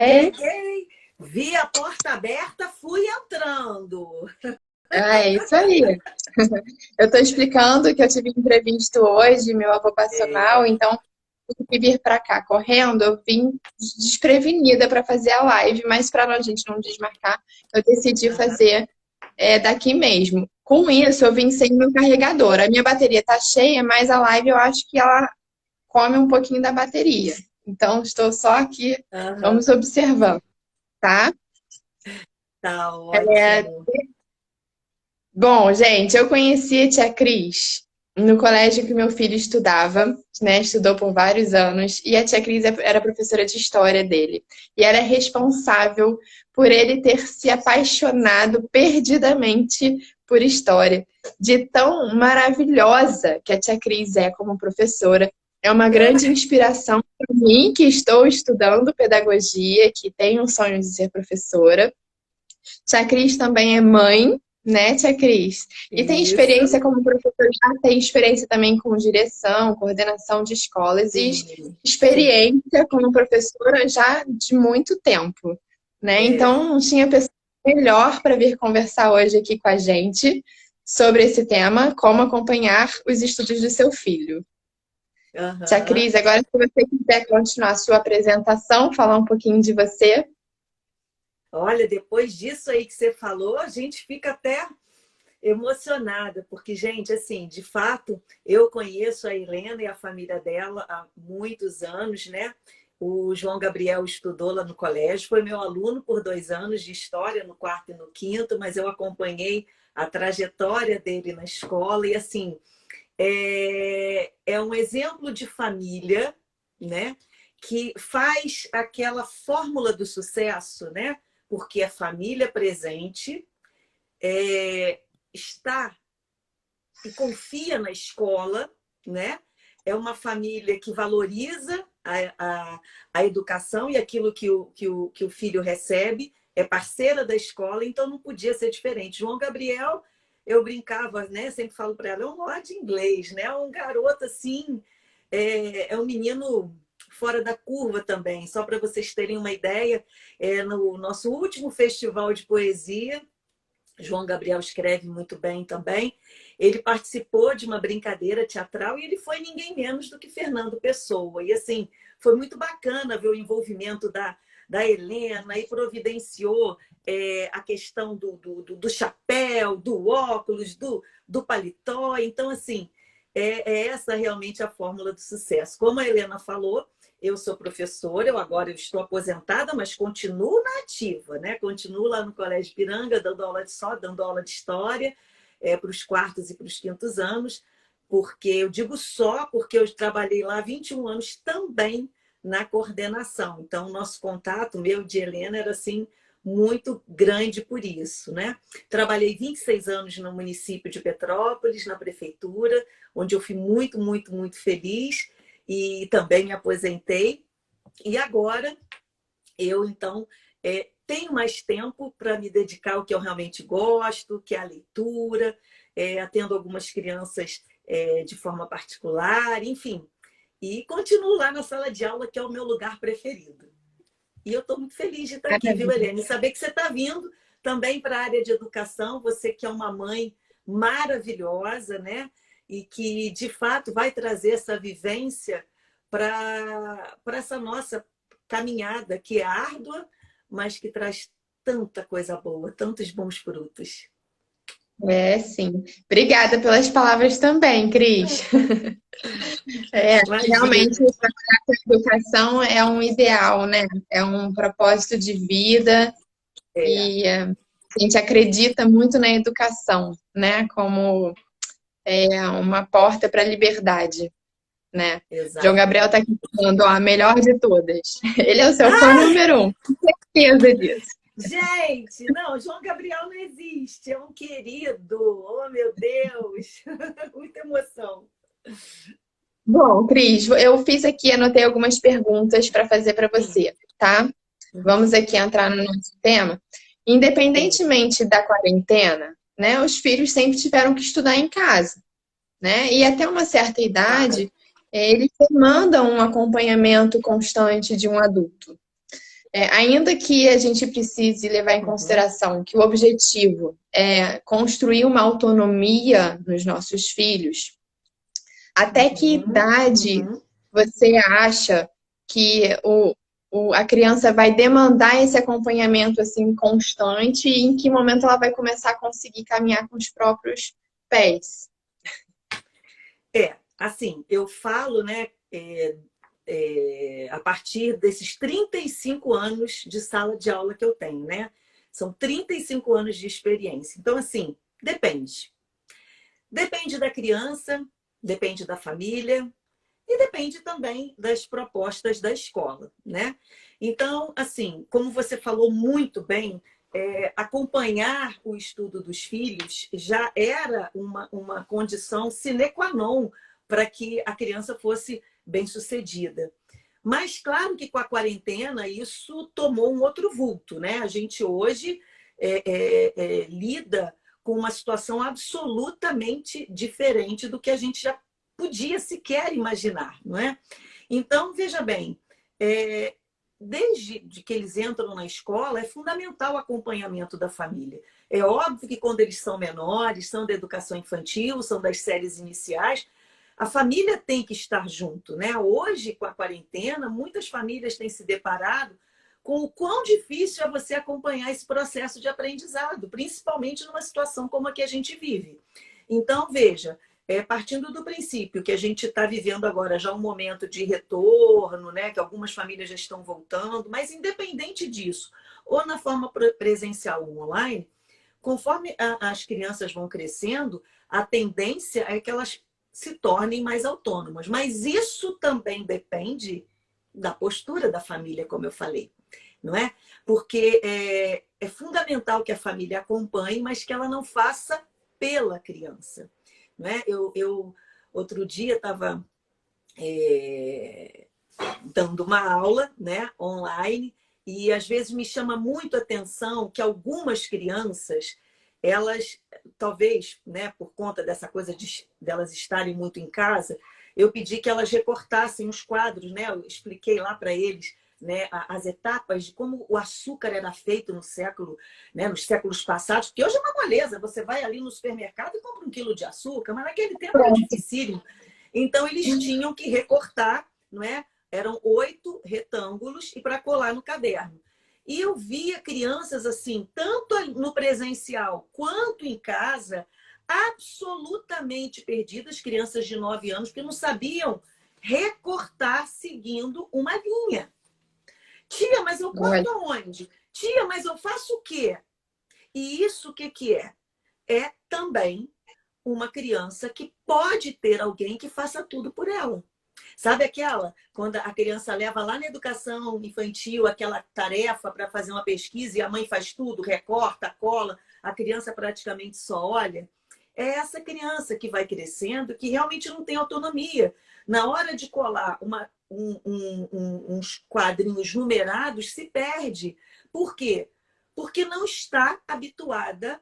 Cheguei, vi a porta aberta, fui entrando. É isso aí. Eu estou explicando que eu tive imprevisto hoje, meu avô passou mal, então tive que vir para cá correndo. Eu vim desprevenida para fazer a live, mas para a gente não desmarcar, eu decidi Aham. fazer daqui mesmo. Com isso, eu vim sem meu carregador. A minha bateria está cheia, mas a live eu acho que ela come um pouquinho da bateria. Então, estou só aqui, Aham. vamos observando, tá? Tá É, ótimo. Bom, gente, eu conheci a tia Cris no colégio que meu filho estudava, né? Estudou por vários anos, e a tia Cris era professora de história dele. E era responsável por ele ter se apaixonado perdidamente por história. De tão maravilhosa que a tia Cris é como professora. É uma grande inspiração para mim, que estou estudando pedagogia, que tenho um sonho de ser professora. Tia Cris também é mãe, né, Tia Cris? E tem experiência Isso. como professora, já tem experiência também com direção, coordenação de escolas e Sim, sim. experiência como professora já de muito tempo, né? É. Então, não tinha pessoa melhor para vir conversar hoje aqui com a gente sobre esse tema, como acompanhar os estudos do seu filho. Tia Aham. Cris, agora se você quiser continuar a sua apresentação, falar um pouquinho de você. Olha, depois disso aí que você falou, a gente fica até emocionada, porque, gente, assim, de fato, eu conheço a Helena e a família dela há muitos anos, né? O João Gabriel estudou lá no colégio, foi meu aluno por 2 anos de história, no quarto e no quinto, mas eu acompanhei a trajetória dele na escola e, assim, é um exemplo de família, né? Que faz aquela fórmula do sucesso, né? Porque a família presente é, está e confia na escola, né? É uma família que valoriza a educação e aquilo que o filho recebe, é parceira da escola, então não podia ser diferente. João Gabriel, eu brincava, né? Sempre falo para ela, é um lord inglês, né? Um garoto assim, é um menino fora da curva também. Só para vocês terem uma ideia, no nosso último festival de poesia, João Gabriel escreve muito bem também. Ele participou de uma brincadeira teatral e ele foi ninguém menos do que Fernando Pessoa. E assim, foi muito bacana ver o envolvimento da Helena e providenciou a questão do chapéu, do óculos, do paletó. Então, assim, é essa realmente a fórmula do sucesso. Como a Helena falou, eu sou professora, eu estou aposentada, mas continuo na ativa, né? Continuo lá no Colégio Piranga, dando aula de história para os quartos e para os quintos anos, porque eu digo só porque eu trabalhei lá 21 anos também na coordenação. Então, o nosso contato, meu de Helena, era assim muito grande por isso, né? Trabalhei 26 anos no município de Petrópolis, na prefeitura, onde eu fui muito, muito, muito feliz e também me aposentei. E agora eu, então, tenho mais tempo para me dedicar ao que eu realmente gosto, que é a leitura, atendo algumas crianças de forma particular, enfim. E continuo lá na sala de aula, que é o meu lugar preferido. E eu estou muito feliz de estar aqui, viu, Maravilha. Helene? E saber que você está vindo também para a área de educação, você que é uma mãe maravilhosa, né? E que, de fato, vai trazer essa vivência para essa nossa caminhada, que é árdua, mas que traz tanta coisa boa, tantos bons frutos. É, sim. Obrigada pelas palavras também, Cris. Realmente, Imagina. trabalhar com educação é um ideal, né? É um propósito de vida É, e a gente acredita muito na educação, né? Como uma porta para a liberdade, né? João Gabriel está exatamente. aqui falando, ó, a melhor de todas. Ele é o seu fã número um, com certeza disso. Gente, não, João Gabriel não existe, é um querido. Oh, meu Deus! Muita emoção. Bom, Cris, eu fiz aqui, anotei algumas perguntas para fazer para Sim, você, tá? Vamos aqui entrar no nosso tema. sim. Independentemente da quarentena, né, os filhos sempre tiveram que estudar em casa, né? E até uma certa Claro. idade, eles demandam um acompanhamento constante de um adulto. Ainda que a gente precise levar em Uhum, consideração que o objetivo é construir uma autonomia nos nossos filhos, até que uhum, idade uhum. você acha que a criança vai demandar esse acompanhamento assim constante e em que momento ela vai começar a conseguir caminhar com os próprios pés? Assim, eu falo, né, a partir desses 35 anos de sala de aula que eu tenho, né? São 35 anos de experiência. Então, assim, depende. Depende da criança, depende da família e depende também das propostas da escola, né? Então, assim, como você falou muito bem, acompanhar o estudo dos filhos já era uma condição sine qua non para que a criança fosse bem-sucedida. Mas, claro que com a quarentena isso tomou um outro vulto, né? A gente hoje lida com uma situação absolutamente diferente do que a gente já podia sequer imaginar, não é? Então, veja bem, é, desde que eles entram na escola, é fundamental o acompanhamento da família. É óbvio que quando eles são menores, são da educação infantil, são das séries iniciais, a família tem que estar junto, né? Hoje, com a quarentena, muitas famílias têm se deparado com o quão difícil é você acompanhar esse processo de aprendizado, principalmente numa situação como a que a gente vive. Então, veja, partindo do princípio que a gente está vivendo agora já um momento de retorno, né, que algumas famílias já estão voltando, mas independente disso, ou na forma presencial ou online, conforme as crianças vão crescendo, a tendência é que elas se tornem mais autônomas. Mas isso também depende da postura da família, como eu falei, não é? Porque é fundamental que a família acompanhe, mas que ela não faça pela criança. Não é? Eu outro dia estava dando uma aula, né, online, e às vezes me chama muito a atenção que algumas crianças, elas, talvez, né, por conta dessa coisa delas estarem muito em casa, eu pedi que elas recortassem os quadros, né? Eu expliquei lá para eles, né, as etapas de como o açúcar era feito no século, né, nos séculos passados, porque hoje é uma moleza, você vai ali no supermercado e compra 1 quilo de açúcar, mas naquele tempo era dificílimo. Então eles tinham que recortar, não é? Eram 8 retângulos e para colar no caderno. E eu via crianças assim, tanto no presencial quanto em casa, absolutamente perdidas, crianças de 9 anos que não sabiam recortar seguindo uma linha. Tia, mas eu corto aonde? Tia, mas eu faço o quê? E isso o que que é? É também uma criança que pode ter alguém que faça tudo por ela. Sabe aquela, quando a criança leva lá na educação infantil aquela tarefa para fazer uma pesquisa e a mãe faz tudo, recorta, cola, a criança praticamente só olha? É essa criança que vai crescendo que realmente não tem autonomia. Na hora de colar uns quadrinhos numerados, se perde. Por quê? Porque não está habituada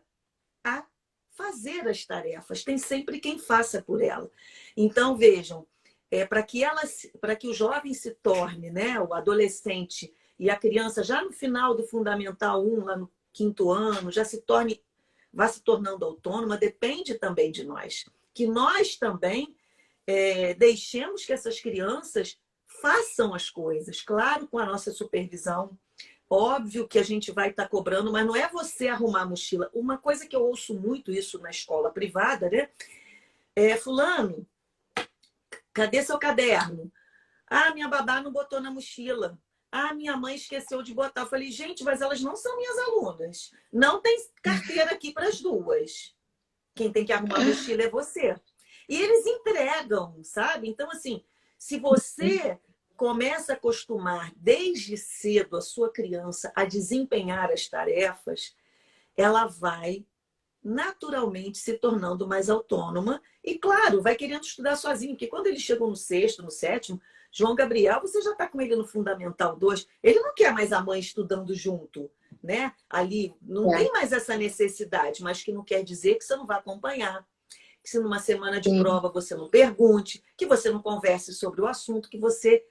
a fazer as tarefas. Tem sempre quem faça por ela. Então, vejam, para que o jovem se torne, né, o adolescente e a criança já no final do Fundamental 1, lá no 5º ano, já se torne, vá se tornando autônoma, depende também de nós. Que nós também deixemos que essas crianças façam as coisas, claro, com a nossa supervisão. Óbvio que a gente vai estar cobrando, mas não é você arrumar a mochila. Uma coisa que eu ouço muito isso na escola privada, né? Fulano, cadê seu caderno? Ah, minha babá não botou na mochila. Ah, minha mãe esqueceu de botar. Eu falei, gente, mas elas não são minhas alunas. Não tem carteira aqui para as duas. Quem tem que arrumar a mochila é você. E eles entregam, sabe? Então, assim, se você começa a acostumar desde cedo a sua criança a desempenhar as tarefas, ela vai naturalmente se tornando mais autônoma e, claro, vai querendo estudar sozinho, porque quando eles chegam no 6º, no 7º, João Gabriel, você já está com ele no Fundamental 2, ele não quer mais a mãe estudando junto, né? Ali não tem mais essa necessidade, mas que não quer dizer que você não vai acompanhar, que se numa semana de Sim. prova você não pergunte, que você não converse sobre o assunto, que você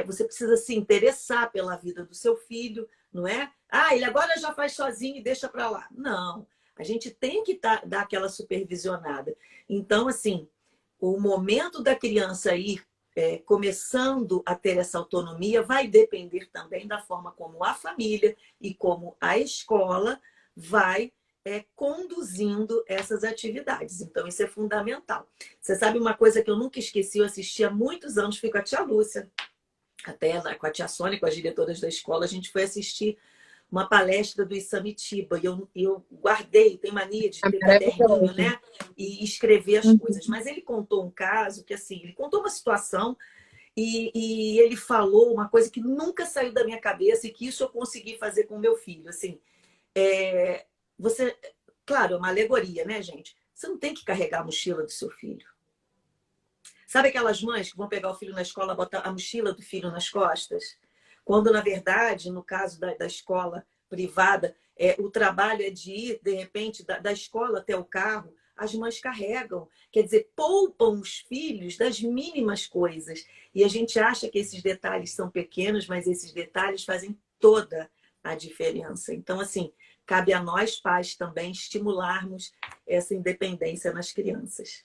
você precisa se interessar pela vida do seu filho, não é? Ah, ele agora já faz sozinho e deixa para lá. Não, a gente tem que dar aquela supervisionada. Então, assim, o momento da criança ir começando a ter essa autonomia vai depender também da forma como a família e como a escola vai conduzindo essas atividades. Então, isso é fundamental. Você sabe uma coisa que eu nunca esqueci, eu assisti há muitos anos, fui com a tia Lúcia, até lá, com a tia Sônia, com as diretoras da escola, a gente foi assistir uma palestra do Isamitiba, e eu guardei, tenho mania de ter caderninho, né? E escrever as coisas. Mas ele contou um caso que, assim, ele contou uma situação e ele falou uma coisa que nunca saiu da minha cabeça e que isso eu consegui fazer com o meu filho. Assim, claro, é uma alegoria, né, gente? Você não tem que carregar a mochila do seu filho. Sabe aquelas mães que vão pegar o filho na escola, botar a mochila do filho nas costas? Quando, na verdade, no caso da escola privada, o trabalho é de ir, de repente, da escola até o carro, as mães carregam. Quer dizer, poupam os filhos das mínimas coisas. E a gente acha que esses detalhes são pequenos, mas esses detalhes fazem toda a diferença. Então, assim, cabe a nós, pais, também estimularmos essa independência nas crianças.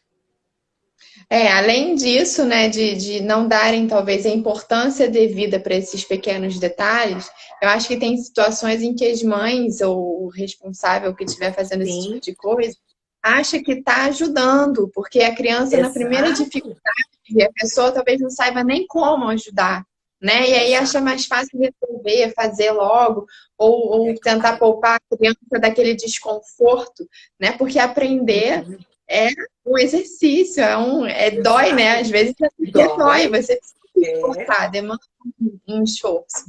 Além disso, né, de não darem talvez a importância devida para esses pequenos detalhes, eu acho que tem situações em que as mães ou o responsável que estiver fazendo esse tipo Sim, de coisa acha que está ajudando, porque a criança na primeira exato, dificuldade, a pessoa talvez não saiba nem como ajudar, né? E aí acha exato. mais fácil resolver, fazer logo, ou tentar Claro. poupar a criança daquele desconforto, né? Porque aprender Uhum. é um exercício, dói, né? Exato. Às vezes aprender dói, Dói. você precisa se É, esforçar, demanda um esforço.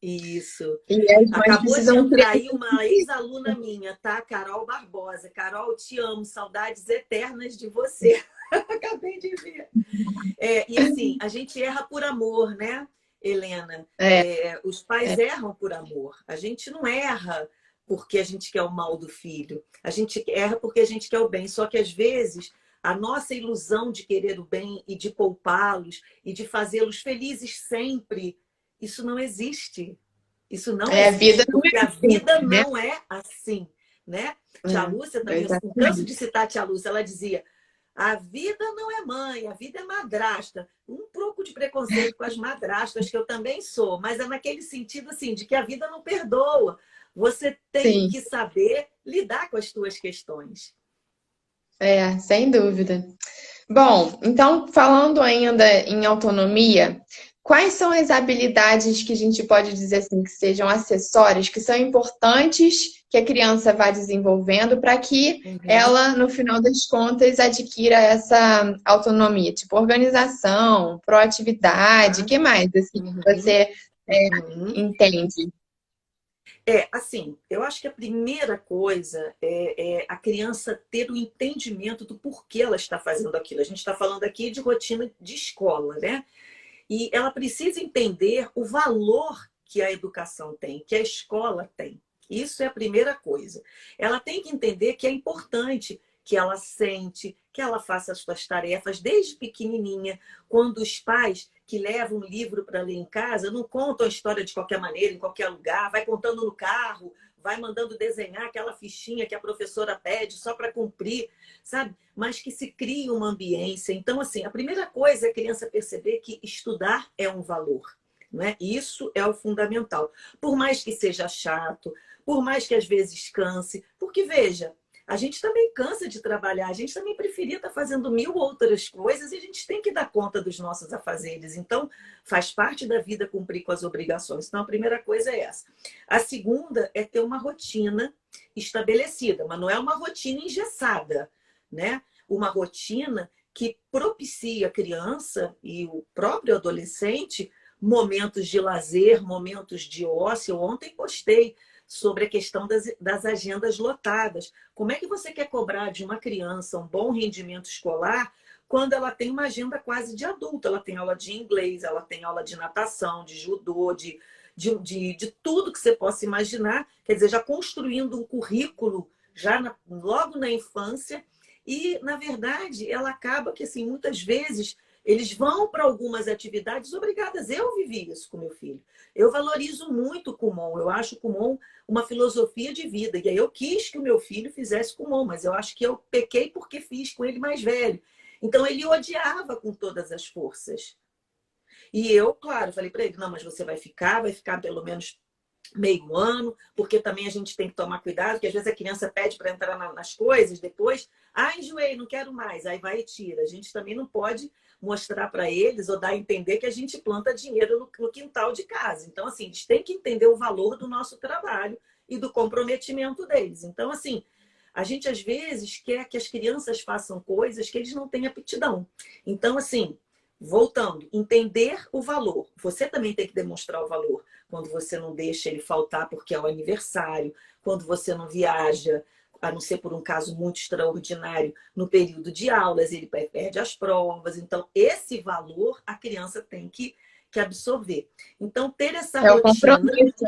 isso. E as mães Acabou de precisam criar entrar aí uma ex-aluna minha, tá? Carol Barbosa. Carol, te amo, saudades eternas de você. Acabei de ver. E assim, a gente erra por amor, né, Helena? é, Os pais erram por amor. A gente não erra porque a gente quer o mal do filho. A gente erra porque a gente quer o bem. Só que às vezes a nossa ilusão de querer o bem e de poupá-los e de fazê-los felizes sempre, isso não existe. Isso não a vida existe, não porque é a assim, vida né? não é assim, né? Tia Lúcia também, eu não canso de Exatamente. citar a tia Lúcia, ela dizia: a vida não é mãe, a vida é madrasta. Um pouco de preconceito com as madrastas, que eu também sou, mas é naquele sentido assim, de que a vida não perdoa. Você tem Sim, que saber lidar com as suas questões. sem dúvida. Bom, então falando ainda em autonomia, quais são as habilidades que a gente pode dizer assim que sejam acessórias, que são importantes que a criança vá desenvolvendo para que Uhum, ela, no final das contas, adquira essa autonomia, tipo organização, proatividade, tá? que mais assim que Uhum, você uhum. entende? Assim, eu acho que a primeira coisa é a criança ter o entendimento do porquê ela está fazendo aquilo. A gente está falando aqui de rotina de escola, né? E ela precisa entender o valor que a educação tem, que a escola tem. Isso é a primeira coisa. Ela tem que entender que é importante que ela sente, que ela faça as suas tarefas desde pequenininha, quando os pais que levam um livro para ler em casa não contam a história de qualquer maneira, em qualquer lugar, vai contando no carro, vai mandando desenhar aquela fichinha que a professora pede só para cumprir, sabe? Mas que se crie uma ambiência. Então, assim, a primeira coisa é a criança perceber que estudar é um valor. Não é? Isso é o fundamental. Por mais que seja chato, por mais que às vezes canse, porque veja, a gente também cansa de trabalhar, a gente também preferia estar fazendo mil outras coisas e a gente tem que dar conta dos nossos afazeres. Então, faz parte da vida cumprir com as obrigações. Então, a primeira coisa é essa. A segunda é ter uma rotina estabelecida, mas não é uma rotina engessada, né? Uma rotina que propicia a criança e o próprio adolescente momentos de lazer, momentos de ócio. Ontem postei sobre a questão das agendas lotadas. Como é que você quer cobrar de uma criança um bom rendimento escolar quando ela tem uma agenda quase de adulto? Ela tem aula de inglês, ela tem aula de natação, de judô, de tudo que você possa imaginar. Quer dizer, já construindo um currículo logo na infância. E, na verdade, ela acaba que, assim, muitas vezes Eles vão para algumas atividades obrigadas. Eu vivi isso com meu filho. Eu valorizo muito o Kumon. Eu acho o Kumon uma filosofia de vida. E aí eu quis que o meu filho fizesse Kumon, mas eu acho que eu pequei porque fiz com ele mais velho. Então ele odiava com todas as forças. E eu, claro, falei para ele, não, mas você vai ficar pelo menos meio ano, porque também a gente tem que tomar cuidado, porque às vezes a criança pede para entrar nas coisas, depois, enjoei, não quero mais, aí vai e tira. A gente também não pode mostrar para eles ou dar a entender que a gente planta dinheiro no quintal de casa. Então, assim, eles têm que entender o valor do nosso trabalho e do comprometimento deles. Então, assim, a gente às vezes quer que as crianças façam coisas que eles não têm aptidão. Então, assim, voltando, entender o valor. Você também tem que demonstrar o valor. Quando você não deixa ele faltar porque é o aniversário, quando você não viaja, a não ser por um caso muito extraordinário, no período de aulas, ele perde as provas. Então, esse valor a criança tem que absorver. Então, ter essa É o rotina... compromisso.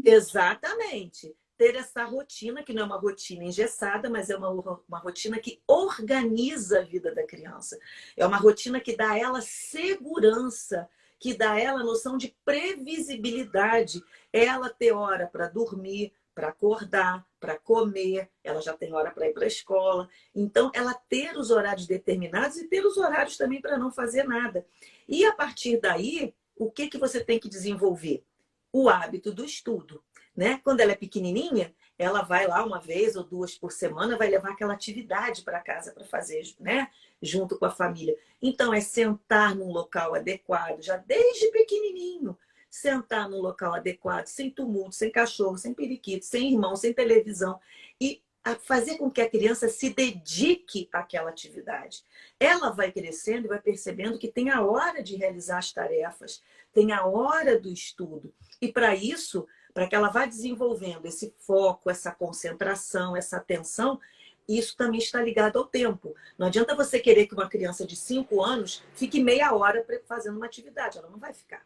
Exatamente. Ter essa rotina, que não é uma rotina engessada, mas é uma rotina que organiza a vida da criança. É uma rotina que dá a ela segurança, que dá a ela noção de previsibilidade. Ela ter hora para dormir, para acordar, para comer, ela já tem hora para ir para a escola. Então, ela ter os horários determinados e ter os horários também para não fazer nada. E a partir daí, o que você tem que desenvolver? O hábito do estudo. Né? Quando ela é pequenininha, ela vai lá uma vez ou duas por semana, vai levar aquela atividade para casa para fazer, né? Junto com a família. Então, é sentar num local adequado, já desde pequenininho. Sentar num local adequado, sem tumulto, sem cachorro, sem periquito, sem irmão, sem televisão. E fazer com que a criança se dedique àquela atividade. Ela vai crescendo e vai percebendo que tem a hora de realizar as tarefas, tem a hora do estudo. E para isso... para que ela vá desenvolvendo esse foco, essa concentração, essa atenção, isso também está ligado ao tempo. Não adianta você querer que uma criança de 5 anos fique meia hora fazendo uma atividade. Ela não vai ficar.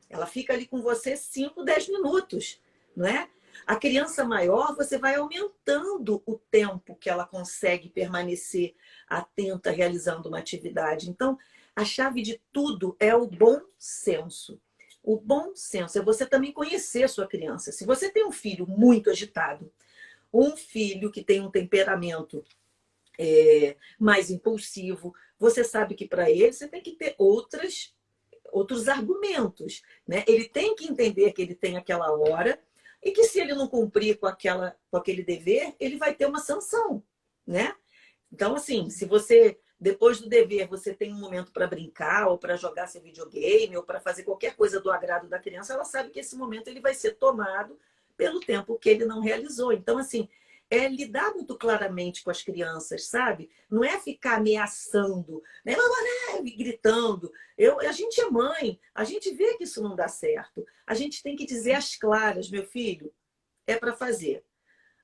Ela fica ali com você 5, 10 minutos, não é? A criança maior, você vai aumentando o tempo que ela consegue permanecer atenta realizando uma atividade. Então, a chave de tudo é o bom senso. O bom senso é você também conhecer a sua criança. Se você tem um filho muito agitado, um filho que tem um temperamento mais impulsivo, você sabe que para ele você tem que ter outros argumentos. Né? Ele tem que entender que ele tem aquela hora e que se ele não cumprir com aquele dever, ele vai ter uma sanção. Né? Então, assim, se você... depois do dever, você tem um momento para brincar, ou para jogar seu videogame, ou para fazer qualquer coisa do agrado da criança, ela sabe que esse momento ele vai ser tomado pelo tempo que ele não realizou. Então, assim, é lidar muito claramente com as crianças, sabe? Não é ficar ameaçando, né? Gritando. A gente é mãe, a gente vê que isso não dá certo. A gente tem que dizer às claras, meu filho, é para fazer.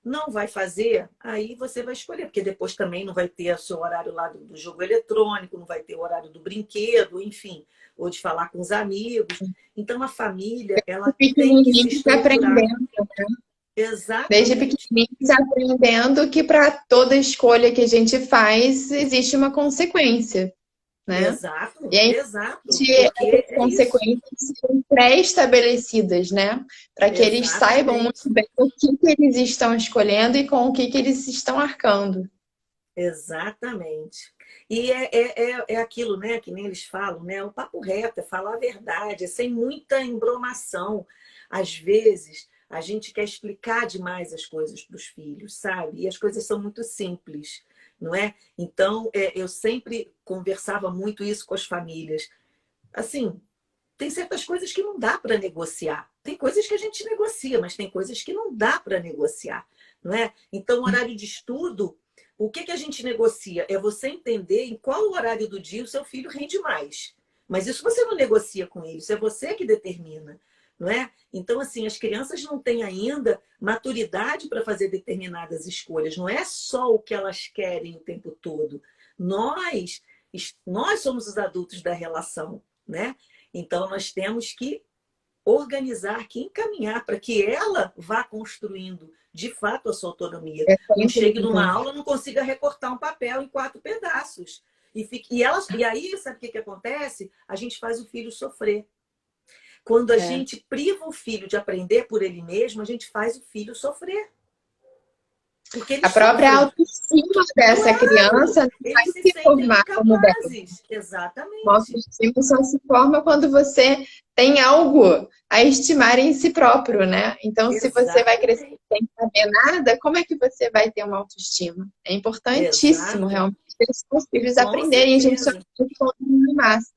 Não vai fazer, aí você vai escolher, porque depois também não vai ter o seu horário lá do jogo eletrônico, não vai ter o horário do brinquedo, enfim, ou de falar com os amigos. Então, a família, ela tem que se estruturar. Aprendendo, né? Exatamente. Desde pequenininhos aprendendo que para toda escolha que a gente faz, existe uma consequência, né? Exato, e aí, exato. Porque as consequências são pré-estabelecidas, né? Para que eles saibam muito bem o que eles estão escolhendo e com o que eles estão arcando. Exatamente. E é aquilo, né, que nem eles falam, né? O papo reto, é falar a verdade, é sem muita embromação. Às vezes, a gente quer explicar demais as coisas para os filhos, sabe? E as coisas são muito simples, não é? Então, eu sempre conversava muito isso com as famílias. Assim, tem certas coisas que não dá para negociar. Tem coisas que a gente negocia, mas tem coisas que não dá para negociar, não é? Então, o horário de estudo, o que a gente negocia? É você entender em qual horário do dia o seu filho rende mais. Mas isso você não negocia com ele, isso é você que determina, não é? Então, assim, as crianças não têm ainda maturidade para fazer determinadas escolhas. Não é só o que elas querem o tempo todo. Nós somos os adultos da relação, né? Então, nós temos que organizar, que encaminhar para que ela vá construindo, de fato, a sua autonomia. Não chegue numa aula, não consiga recortar um papel em 4 pedaços. E aí, sabe o que acontece? A gente faz o filho sofrer. Quando a gente priva o filho de aprender por ele mesmo, a gente faz o filho sofrer. Porque A eles própria sofrem. autoestima dessa criança não vai Eles se se sentem formar como dela. incapazes. A Exatamente. autoestima só se forma quando você tem algo a estimar em si próprio, né? Então, se você vai crescer Exatamente. sem saber nada, como é que você vai ter uma autoestima? É importantíssimo, Exato. realmente, os filhos Com aprenderem. A gente só certeza. tem que massa.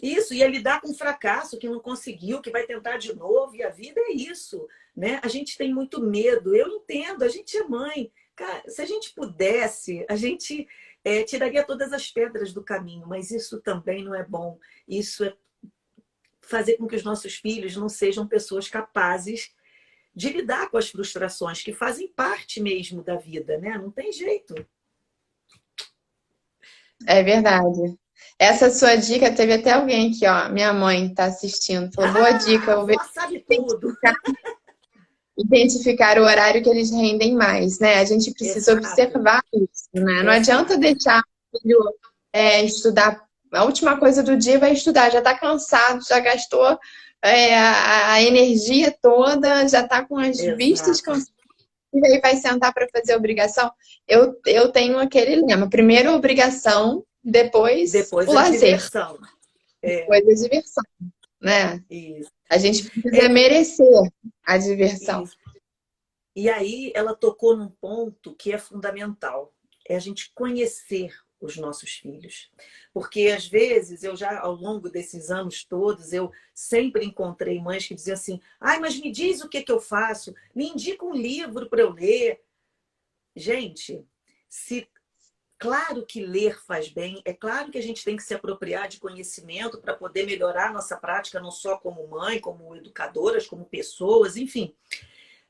Isso, ia lidar com fracasso, que não conseguiu, que vai tentar de novo, e a vida é isso, né? A gente tem muito medo, eu entendo, a gente é mãe. Cara, se a gente pudesse, a gente tiraria todas as pedras do caminho, mas isso também não é bom. Isso é fazer com que os nossos filhos não sejam pessoas capazes de lidar com as frustrações, que fazem parte mesmo da vida, né? Não tem jeito. É verdade. Essa sua dica, teve até alguém aqui, ó. Minha mãe tá assistindo, falou, boa dica, Ah, a eu vou avó sabe tudo. identificar o horário que eles rendem mais, né? A gente precisa Exato, observar isso, né? Não adianta exato. deixar o filho estudar. A última coisa do dia vai estudar, já está cansado, já gastou a energia toda, já está com as vistas Exato. cansadas, e aí vai sentar para fazer a obrigação. Eu tenho aquele lema: primeiro a obrigação, depois o Depois a lazer, diversão. depois a diversão, né? Isso. A gente precisa É, merecer a diversão. isso. E aí ela tocou num ponto que é fundamental, é a gente conhecer os nossos filhos. Porque às vezes eu já ao longo desses anos todos eu sempre encontrei mães que diziam assim: "Ai, mas me diz o que que eu faço? Me indica um livro para eu ler". Gente, se claro que ler faz bem, é claro que a gente tem que se apropriar de conhecimento para poder melhorar a nossa prática, não só como mãe, como educadoras, como pessoas, enfim.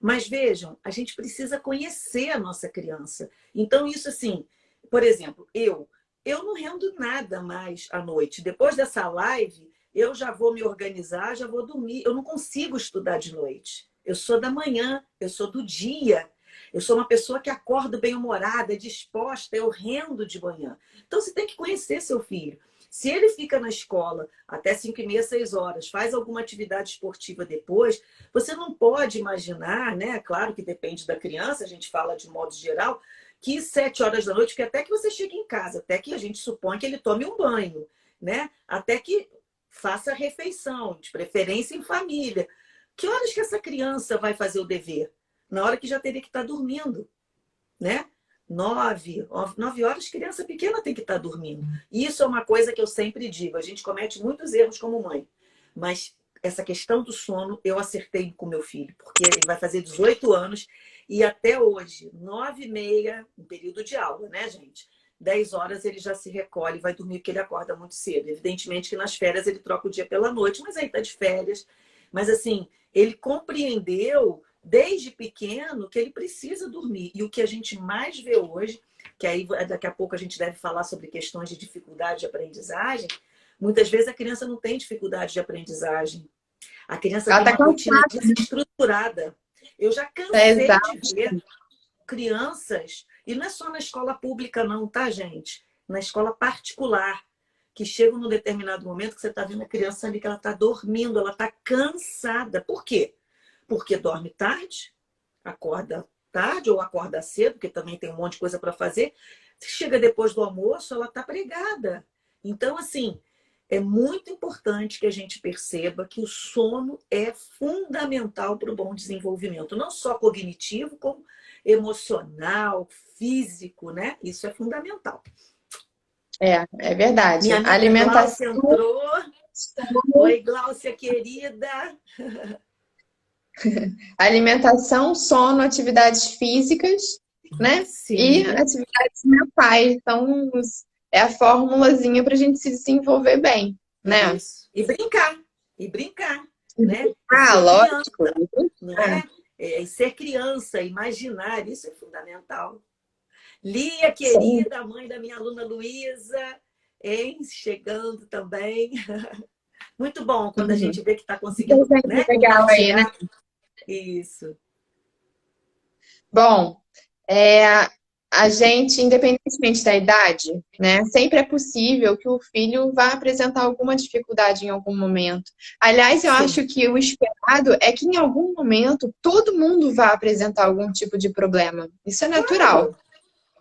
Mas vejam, a gente precisa conhecer a nossa criança. Então, isso assim, por exemplo, eu não rendo nada mais à noite. Depois dessa live, eu já vou me organizar, já vou dormir. Eu não consigo estudar de noite. Eu sou da manhã, eu sou do dia. Eu sou uma pessoa que acorda bem-humorada, disposta, eu rendo de manhã. Então, você tem que conhecer seu filho. Se ele fica na escola até 5h30, 6 horas, faz alguma atividade esportiva depois, você não pode imaginar, né? Claro que depende da criança, a gente fala de modo geral, que 7 horas da noite, que até que você chegue em casa, até que a gente supõe que ele tome um banho, né? Até que faça a refeição, de preferência em família. Que horas que essa criança vai fazer o dever? Na hora que já teria que estar dormindo, né? 9 horas, criança pequena tem que estar dormindo. E isso é uma coisa que eu sempre digo, a gente comete muitos erros como mãe, mas essa questão do sono eu acertei com meu filho, porque ele vai fazer 18 anos e até hoje, 9h30, em período de aula, né, gente? 10 horas ele já se recolhe e vai dormir porque ele acorda muito cedo. Evidentemente que nas férias ele troca o dia pela noite, mas aí tá de férias. Mas assim, ele compreendeu desde pequeno que ele precisa dormir. E o que a gente mais vê hoje, que aí daqui a pouco a gente deve falar sobre questões de dificuldade de aprendizagem, muitas vezes a criança não tem dificuldade de aprendizagem. A criança Ela tem tá uma rotina cansada. desestruturada. Eu já É cansei exato. de ver crianças, e não é só na escola pública não, tá, gente? Na escola particular, que chega num determinado momento que você está vendo a criança ali que ela está dormindo, ela está cansada. Por quê? Porque dorme tarde, acorda tarde ou acorda cedo, porque também tem um monte de coisa para fazer. Chega depois do almoço, ela está pregada. Então, assim, é muito importante que a gente perceba que o sono é fundamental para o bom desenvolvimento, não só cognitivo, como emocional, físico, né? Isso é fundamental. É verdade. Minha A amiga alimentação, Gláucia entrou. Oi, Gláucia, querida. alimentação, sono, atividades físicas, né? E Sim, atividades mentais. Então, é a formulazinha para a gente se desenvolver bem, né? isso. E brincar, né? E Ah, ser criança, lógico. não Ah, é? E ser criança, imaginar, isso é fundamental. Lia, sim. querida, a mãe da minha aluna Luísa, hein? Chegando também. Muito bom quando a Uhum. gente vê que está Muita conseguindo, gente né, legal aí, né? compartilhar isso. Bom, é, a gente, independentemente da idade, né, sempre é possível que o filho vá apresentar alguma dificuldade em algum momento. Aliás, eu Sim, acho que o esperado é que em algum momento todo mundo vá apresentar algum tipo de problema. Isso é natural. claro,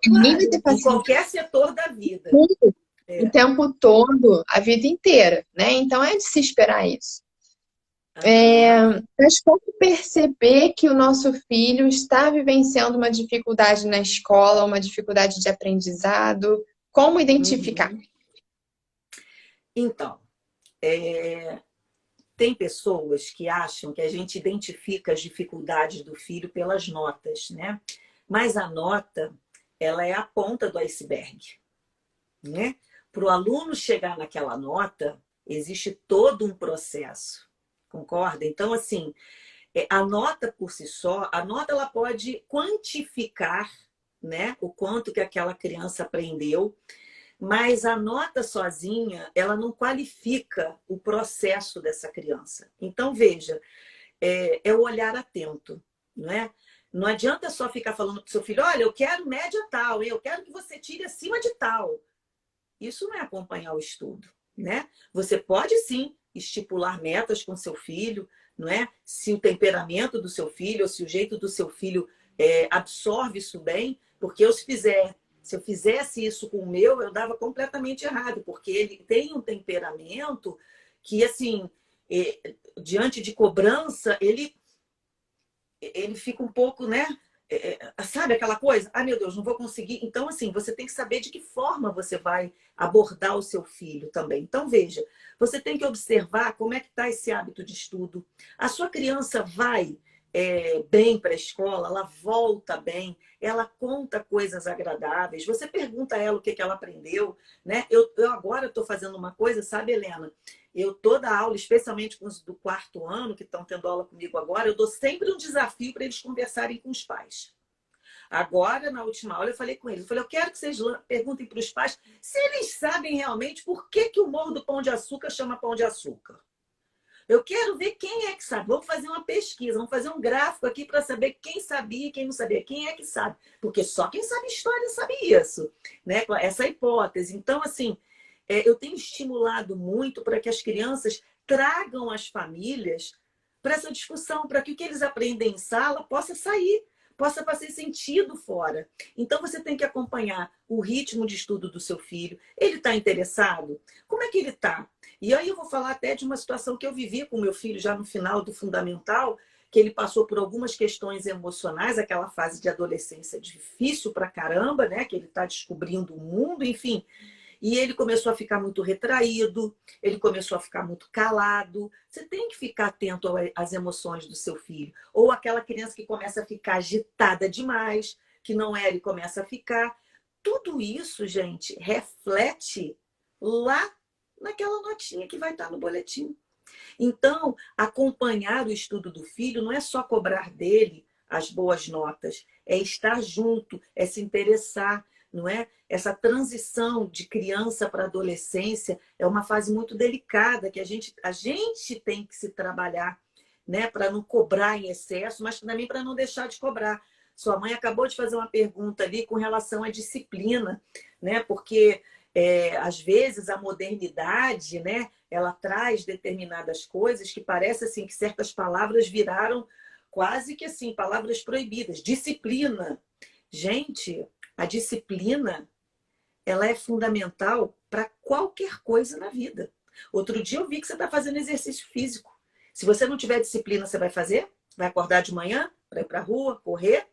Ninguém vai ter claro. Em paciência qualquer setor da vida. o É. tempo todo, a vida inteira, né? Então é de se esperar isso. Aham. Mas como perceber que o nosso filho está vivenciando uma dificuldade na escola, uma dificuldade de aprendizado? Como identificar? Uhum. Então, é, tem pessoas que acham que a gente identifica as dificuldades do filho pelas notas, né? Mas a nota, ela é a ponta do iceberg, né? Para o aluno chegar naquela nota, existe todo um processo, concorda? Então, assim, a nota por si só, a nota ela pode quantificar, né, o quanto que aquela criança aprendeu, mas a nota sozinha, ela não qualifica o processo dessa criança. Então, veja, é o olhar atento, não é? Não adianta só ficar falando para o seu filho, olha, eu quero média tal, eu quero que você tire acima de tal. Isso não é acompanhar o estudo, né? Você pode sim estipular metas com seu filho, não é? Se o temperamento do seu filho ou se o jeito do seu filho absorve isso bem, porque se eu fizesse isso com o meu, eu dava completamente errado, porque ele tem um temperamento que, assim, diante de cobrança, ele fica um pouco, né? Sabe aquela coisa? Ah, meu Deus, não vou conseguir. Então, assim, você tem que saber de que forma você vai abordar o seu filho também. Então, veja, você tem que observar como é que está esse hábito de estudo. A sua criança vai bem para a escola, ela volta bem, ela conta coisas agradáveis, você pergunta a ela o que, que ela aprendeu, né? Eu agora estou fazendo uma coisa, sabe, Helena? Eu toda aula, especialmente com os do quarto ano, que estão tendo aula comigo agora, eu dou sempre um desafio para eles conversarem com os pais. Agora, na última aula, eu falei com eles. Eu falei, eu quero que vocês perguntem para os pais se eles sabem realmente por que, que o Morro do Pão de Açúcar chama Pão de Açúcar. Eu quero ver quem é que sabe. Vamos fazer uma pesquisa, vamos fazer um gráfico aqui para saber quem sabia e quem não sabia. Quem é que sabe? Porque só quem sabe história sabe isso, né? Essa hipótese. Então, assim, eu tenho estimulado muito para que as crianças tragam as famílias para essa discussão, para que o que eles aprendem em sala possa sair, possa fazer sentido fora. Então, você tem que acompanhar o ritmo de estudo do seu filho. Ele está interessado? Como é que ele está? E aí eu vou falar até de uma situação que eu vivi com meu filho já no final do fundamental, que ele passou por algumas questões emocionais, aquela fase de adolescência difícil pra caramba, né? Que ele está descobrindo o mundo, enfim. E ele começou a ficar muito retraído, ele começou a ficar muito calado. Você tem que ficar atento às emoções do seu filho. Ou aquela criança que começa a ficar agitada demais, que não era e começa a ficar. Tudo isso, gente, reflete lá naquela notinha que vai estar no boletim. Então, acompanhar o estudo do filho não é só cobrar dele as boas notas, é estar junto, é se interessar, não é? Essa transição de criança para adolescência é uma fase muito delicada que a gente tem que se trabalhar, né, para não cobrar em excesso, mas também para não deixar de cobrar. Sua mãe acabou de fazer uma pergunta ali com relação à disciplina, né? Porque às vezes a modernidade, né, ela traz determinadas coisas que parece assim que certas palavras viraram quase que assim palavras proibidas. Disciplina. Gente, a disciplina, ela é fundamental para qualquer coisa na vida. Outro dia eu vi que você está fazendo exercício físico. Se você não tiver disciplina, você vai fazer? Vai acordar de manhã para ir para a rua, correr?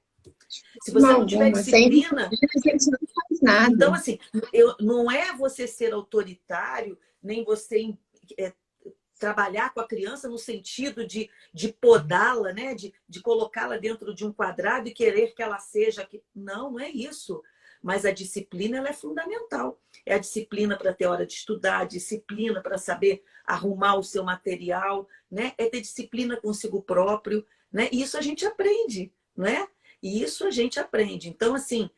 Se você não tiver Alguma. Sem disciplina, disciplina, a gente não faz então, nada. assim, não é você ser autoritário, nem você é, trabalhar com a criança no sentido de podá-la, né? de colocá-la dentro de um quadrado e querer que ela seja. Não, não é isso. Mas a disciplina ela é fundamental. É a disciplina para ter hora de estudar, a disciplina para saber arrumar o seu material, né? É ter disciplina consigo próprio, né? E isso a gente aprende, né? E isso a gente aprende. Então, assim,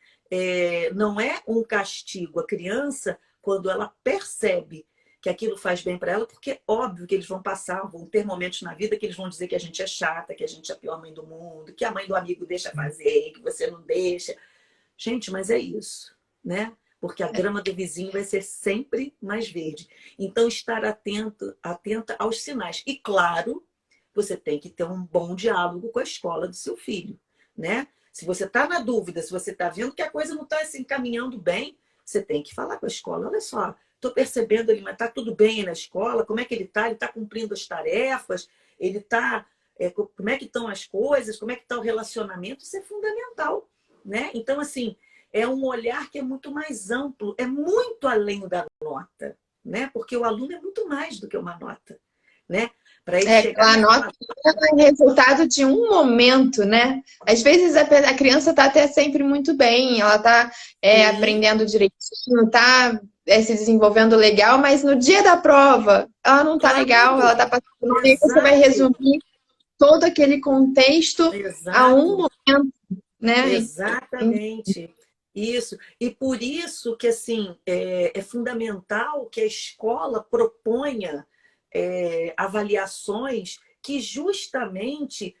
não é um castigo. A criança, quando ela percebe que aquilo faz bem para ela, porque é óbvio que eles vão passar, vão ter momentos na vida que eles vão dizer que a gente é chata, que a gente é a pior mãe do mundo, que a mãe do amigo deixa fazer, que você não deixa. Gente, mas é isso, né? Porque a grama do vizinho vai ser sempre mais verde. Então, estar atenta aos sinais. E, claro, você tem que ter um bom diálogo com a escola do seu filho, né? Se você está na dúvida, se você está vendo que a coisa não está se encaminhando bem, você tem que falar com a escola. Olha só, estou percebendo ali, mas está tudo bem aí na escola? Como é que ele está? Ele está cumprindo as tarefas? Ele está... como é que estão as coisas? Como é que está o relacionamento? Isso é fundamental, né? Então, assim, é um olhar que é muito mais amplo, é muito além da nota, né? Porque o aluno é muito mais do que uma nota, né? Para ele chegar A nota é resultado de um momento, né? Às vezes a criança está até sempre muito bem, ela está aprendendo direitinho, está se desenvolvendo legal, mas no dia da prova ela não está legal, ela está passando bem, você vai resumir todo aquele contexto a um momento, né? Exatamente. Isso. E por isso que assim, é fundamental que a escola proponha avaliações que justamente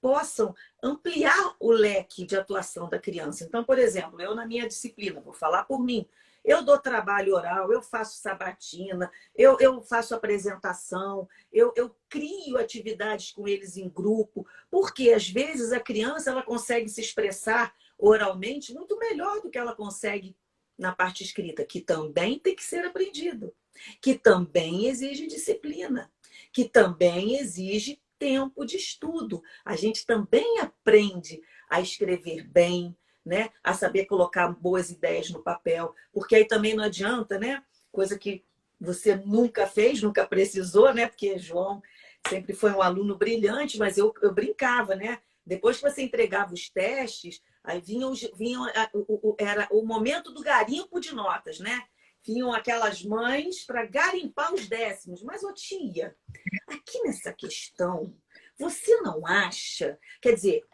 possam ampliar o leque de atuação da criança. Então, por exemplo, eu na minha disciplina, vou falar por mim, eu dou trabalho oral, eu faço sabatina, eu faço apresentação, eu crio atividades com eles em grupo, porque às vezes a criança ela consegue se expressar oralmente muito melhor do que ela consegue na parte escrita, que também tem que ser aprendido, que também exige disciplina, que também exige tempo de estudo. A gente também aprende a escrever bem, né? A saber colocar boas ideias no papel, porque aí também não adianta, né? Coisa que você nunca fez, nunca precisou, né? Porque João sempre foi um aluno brilhante, mas eu brincava, né? Depois que você entregava os testes, aí era o momento do garimpo de notas, né? Vinham aquelas mães para garimpar os décimos. Mas, ô tia, aqui nessa questão, você não acha? Quer dizer,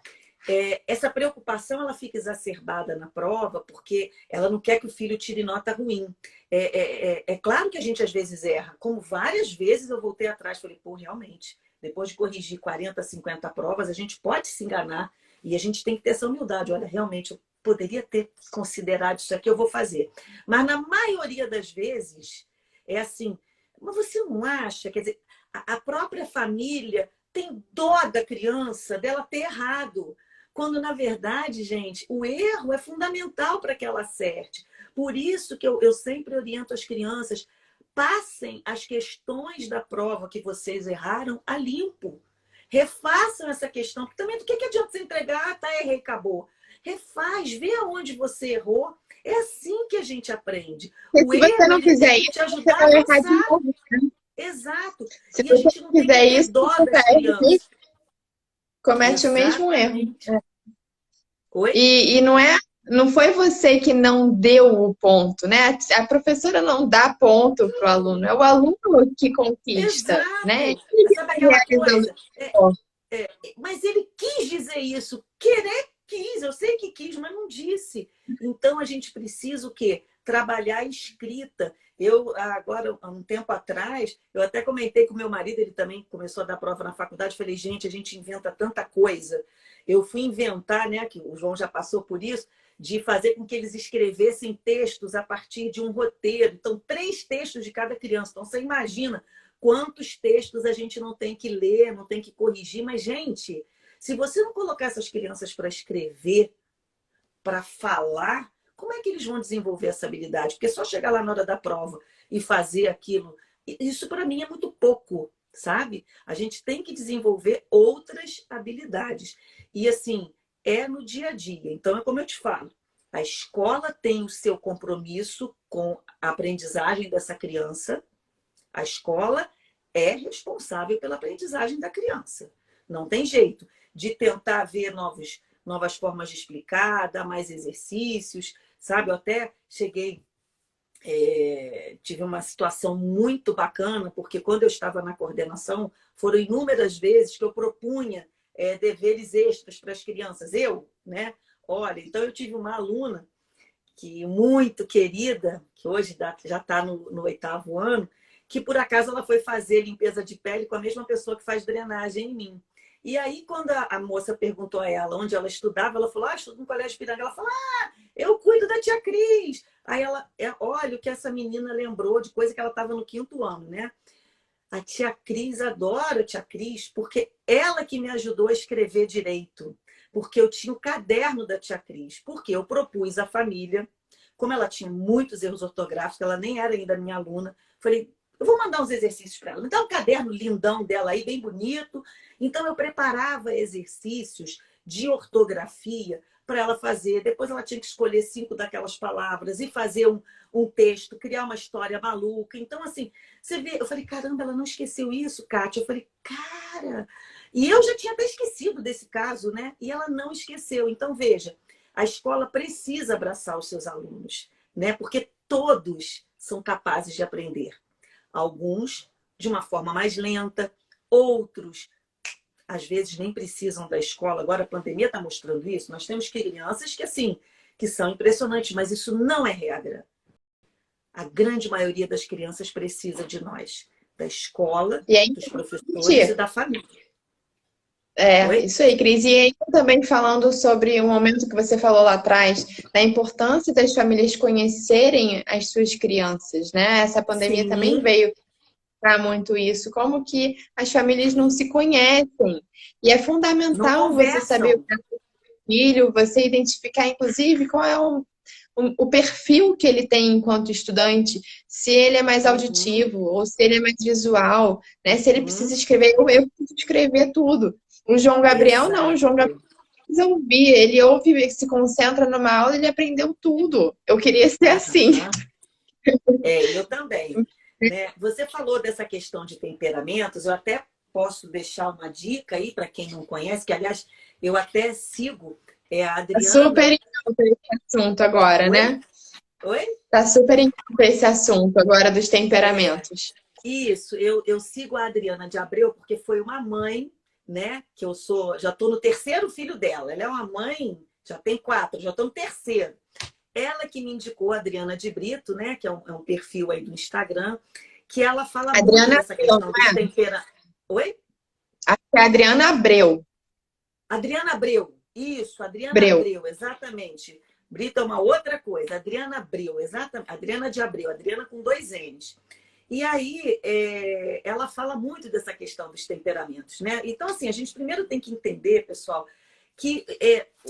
essa preocupação ela fica exacerbada na prova porque ela não quer que o filho tire nota ruim. É claro que a gente às vezes erra. Como várias vezes eu voltei atrás e falei, pô, realmente, depois de corrigir 40, 50 provas, a gente pode se enganar e a gente tem que ter essa humildade. Olha, realmente, eu poderia ter considerado isso aqui, eu vou fazer. Mas na maioria das vezes é assim, mas você não acha? Quer dizer, a própria família tem dó da criança, dela ter errado. Quando, na verdade, gente, o erro é fundamental para que ela acerte. Por isso que eu sempre oriento as crianças, passem as questões da prova que vocês erraram a limpo. Refaçam essa questão, porque também do que adianta você entregar? Ah, tá, errei, acabou. Refaz, vê aonde você errou. É assim que a gente aprende. O erro, você não fizer isso, te ajudar a avançar. Exato. Se e a gente não tem que ter dó das crianças. Comete o mesmo erro. Oi? E não foi você que não deu o ponto, né? A professora não dá ponto para o aluno, é o aluno que conquista, Exato. né? Sabe aquela coisa? Mas ele quis dizer isso. Querer quis, eu sei que quis, mas não disse. Então a gente precisa o quê? Trabalhar a escrita. Eu, agora, há um tempo atrás, eu até comentei com o meu marido, ele também começou a dar prova na faculdade, falei, gente, a gente inventa tanta coisa. Eu fui inventar, né, que o João já passou por isso, de fazer com que eles escrevessem textos a partir de um roteiro. Então, 3 textos de cada criança. Então, você imagina quantos textos a gente não tem que ler, não tem que corrigir. Mas, gente, se você não colocar essas crianças para escrever, para falar, como é que eles vão desenvolver essa habilidade? Porque só chegar lá na hora da prova e fazer aquilo, isso para mim é muito pouco, sabe? A gente tem que desenvolver outras habilidades. E assim, é no dia a dia. Então, é como eu te falo, a escola tem o seu compromisso com a aprendizagem dessa criança, a escola é responsável pela aprendizagem da criança. Não tem jeito de tentar ver novas formas de explicar, dar mais exercícios, sabe? Eu até tive uma situação muito bacana, porque quando eu estava na coordenação, foram inúmeras vezes que eu propunha deveres extras para as crianças. Né? Olha, então eu tive uma aluna que muito querida, que hoje já está no 8º ano, que por acaso ela foi fazer limpeza de pele com a mesma pessoa que faz drenagem em mim. E aí, quando a moça perguntou a ela onde ela estudava, ela falou, estudo no Colégio Ipiranga. Ela falou, eu cuido da tia Cris. Aí ela, olha o que essa menina lembrou de coisa que ela estava no 5º ano, né? A tia Cris, adoro a tia Cris, porque ela que me ajudou a escrever direito. Porque eu tinha o caderno da tia Cris. Porque eu propus à família, como ela tinha muitos erros ortográficos, ela nem era ainda minha aluna, falei, eu vou mandar uns exercícios para ela. Me dá um caderno lindão dela aí, bem bonito. Então, eu preparava exercícios de ortografia para ela fazer. Depois, ela tinha que escolher 5 daquelas palavras e fazer um texto, criar uma história maluca. Então, assim, você vê, eu falei, caramba, ela não esqueceu isso, Kátia. Eu falei, cara... E eu já tinha até esquecido desse caso, né? E ela não esqueceu. Então, veja, a escola precisa abraçar os seus alunos, né? Porque todos são capazes de aprender. Alguns de uma forma mais lenta, outros, às vezes, nem precisam da escola. Agora, a pandemia está mostrando isso. Nós temos crianças que, assim, que são impressionantes, mas isso não é regra. A grande maioria das crianças precisa de nós, da escola, E aí, dos professores e da família. Oi? isso aí, Cris. E aí, também falando sobre um momento que você falou lá atrás, da importância das famílias conhecerem as suas crianças, né? Essa pandemia também Sim, veio para muito isso, como que as famílias não se conhecem. E é não fundamental você saber o conversam. que é o seu filho, você identificar, inclusive, qual é o perfil que ele tem enquanto estudante, se ele é mais Uhum, auditivo ou se ele é mais visual, né? Se ele precisa uhum, escrever, eu preciso escrever tudo. O João Gabriel não, o João Gabriel exato. precisa ouvir, ele ouve, se concentra numa aula, ele aprendeu tudo. Eu queria ser assim. Aham. Eu também. Né? Você falou dessa questão de temperamentos, eu até posso deixar uma dica aí para quem não conhece, que, aliás, eu até sigo a Tá super Adriana. em alta esse assunto agora, Oi? né? Oi? Tá super em alta esse assunto agora dos É, temperamentos. isso, eu sigo a Adriana de Abreu porque foi uma mãe, né? Que eu sou, já estou no 3º filho dela. Ela é uma mãe, já tem 4, já estou no 3º. Ela que me indicou a Adriana de Brito, né? Que é um perfil aí do Instagram, que ela fala muito Adriana dessa Abreu, questão dos não é? temperamentos. Oi? Acho que é Adriana Abreu. Adriana Abreu. Isso, Adriana Abreu. Abreu, exatamente. Brito é uma outra coisa. Adriana Abreu, exatamente. Adriana de Abreu, Adriana com 2 N's. E aí, ela fala muito dessa questão dos temperamentos, né? Então, assim, a gente primeiro tem que entender, pessoal, que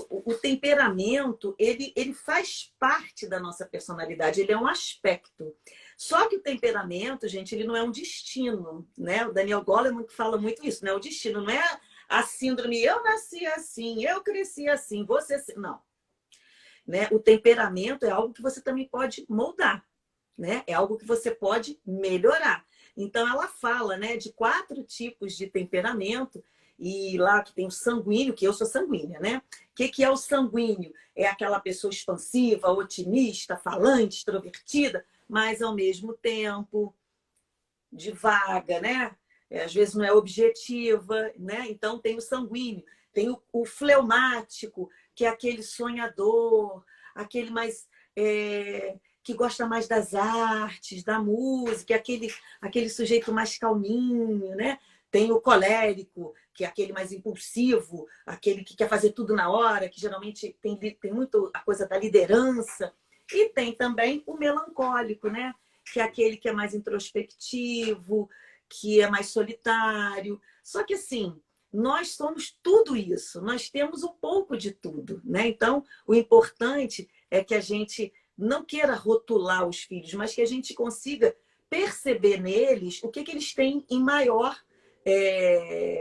o temperamento, ele faz parte da nossa personalidade, ele é um aspecto. Só que o temperamento, gente, ele não é um destino, né? O Daniel Goleman fala muito isso, né? O destino não é a síndrome, eu nasci assim, eu cresci assim, você... Não. Né? O temperamento é algo que você também pode moldar, né? É algo que você pode melhorar. Então, ela fala, né, de 4 tipos de temperamento, e lá que tem o sanguíneo, que eu sou sanguínea, né? O que é o sanguíneo? É aquela pessoa expansiva, otimista, falante, extrovertida, mas ao mesmo tempo devaga, né? Às vezes não é objetiva, né? Então tem o sanguíneo, tem o fleumático, que é aquele sonhador, aquele mais que gosta mais das artes, da música, aquele sujeito mais calminho, né? Tem o colérico, que é aquele mais impulsivo, aquele que quer fazer tudo na hora, que geralmente tem muito a coisa da liderança. E tem também o melancólico, né? Que é aquele que é mais introspectivo, que é mais solitário. Só que, assim, nós somos tudo isso, nós temos um pouco de tudo, né? Então, o importante é que a gente não queira rotular os filhos, mas que a gente consiga perceber neles o que eles têm em maior,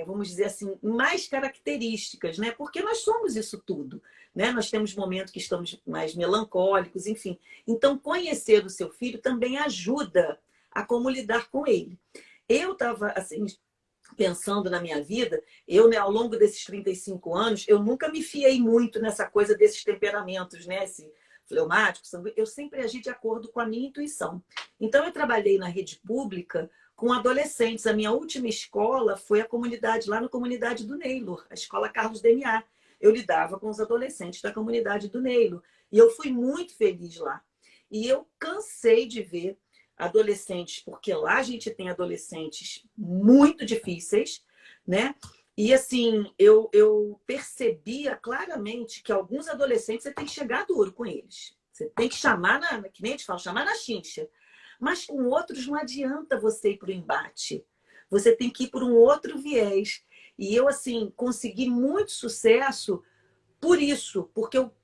vamos dizer assim, mais características, né? Porque nós somos isso tudo, né? Nós temos momentos que estamos mais melancólicos, enfim. Então, conhecer o seu filho também ajuda a como lidar com ele. Eu estava, assim, pensando na minha vida, eu, né, ao longo desses 35 anos, eu nunca me fiei muito nessa coisa desses temperamentos, né? Esse fleumático, eu sempre agi de acordo com a minha intuição. Então, eu trabalhei na rede pública com adolescentes. A minha última escola foi a comunidade, lá na comunidade do Neylor, a escola Carlos Demiá. Eu lidava com os adolescentes da comunidade do Neylor. E eu fui muito feliz lá. E eu cansei de ver adolescentes, porque lá a gente tem adolescentes muito difíceis, né? E assim, eu percebia claramente que alguns adolescentes você tem que chegar duro com eles. Você tem que chamar, que nem a gente fala, chamar na chincha. Mas com outros não adianta você ir para o embate. Você tem que ir por um outro viés. E eu, assim, consegui muito sucesso por isso, porque eu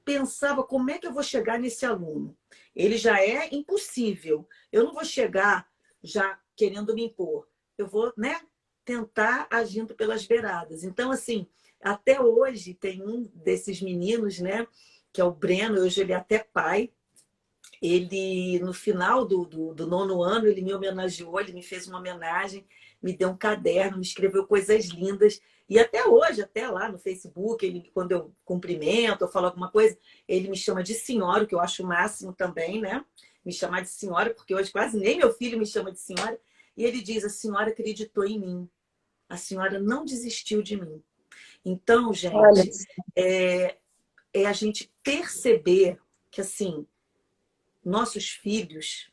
pensava como é que eu vou chegar nesse aluno. Ele já é impossível. Eu não vou chegar já querendo me impor. Eu vou, né, tentar agindo pelas beiradas. Então, assim, até hoje tem um desses meninos, né, que é o Breno, hoje ele é até pai. Ele, no final do nono ano, ele me homenageou, ele me fez uma homenagem, me deu um caderno, me escreveu coisas lindas. E até hoje, até lá no Facebook, ele, quando eu cumprimento, eu falo alguma coisa, ele me chama de senhora, o que eu acho o máximo também, né? Me chamar de senhora, porque hoje quase nem meu filho me chama de senhora. E ele diz, a senhora acreditou em mim. A senhora não desistiu de mim. Então, Olha, gente, é a gente perceber que, assim, nossos filhos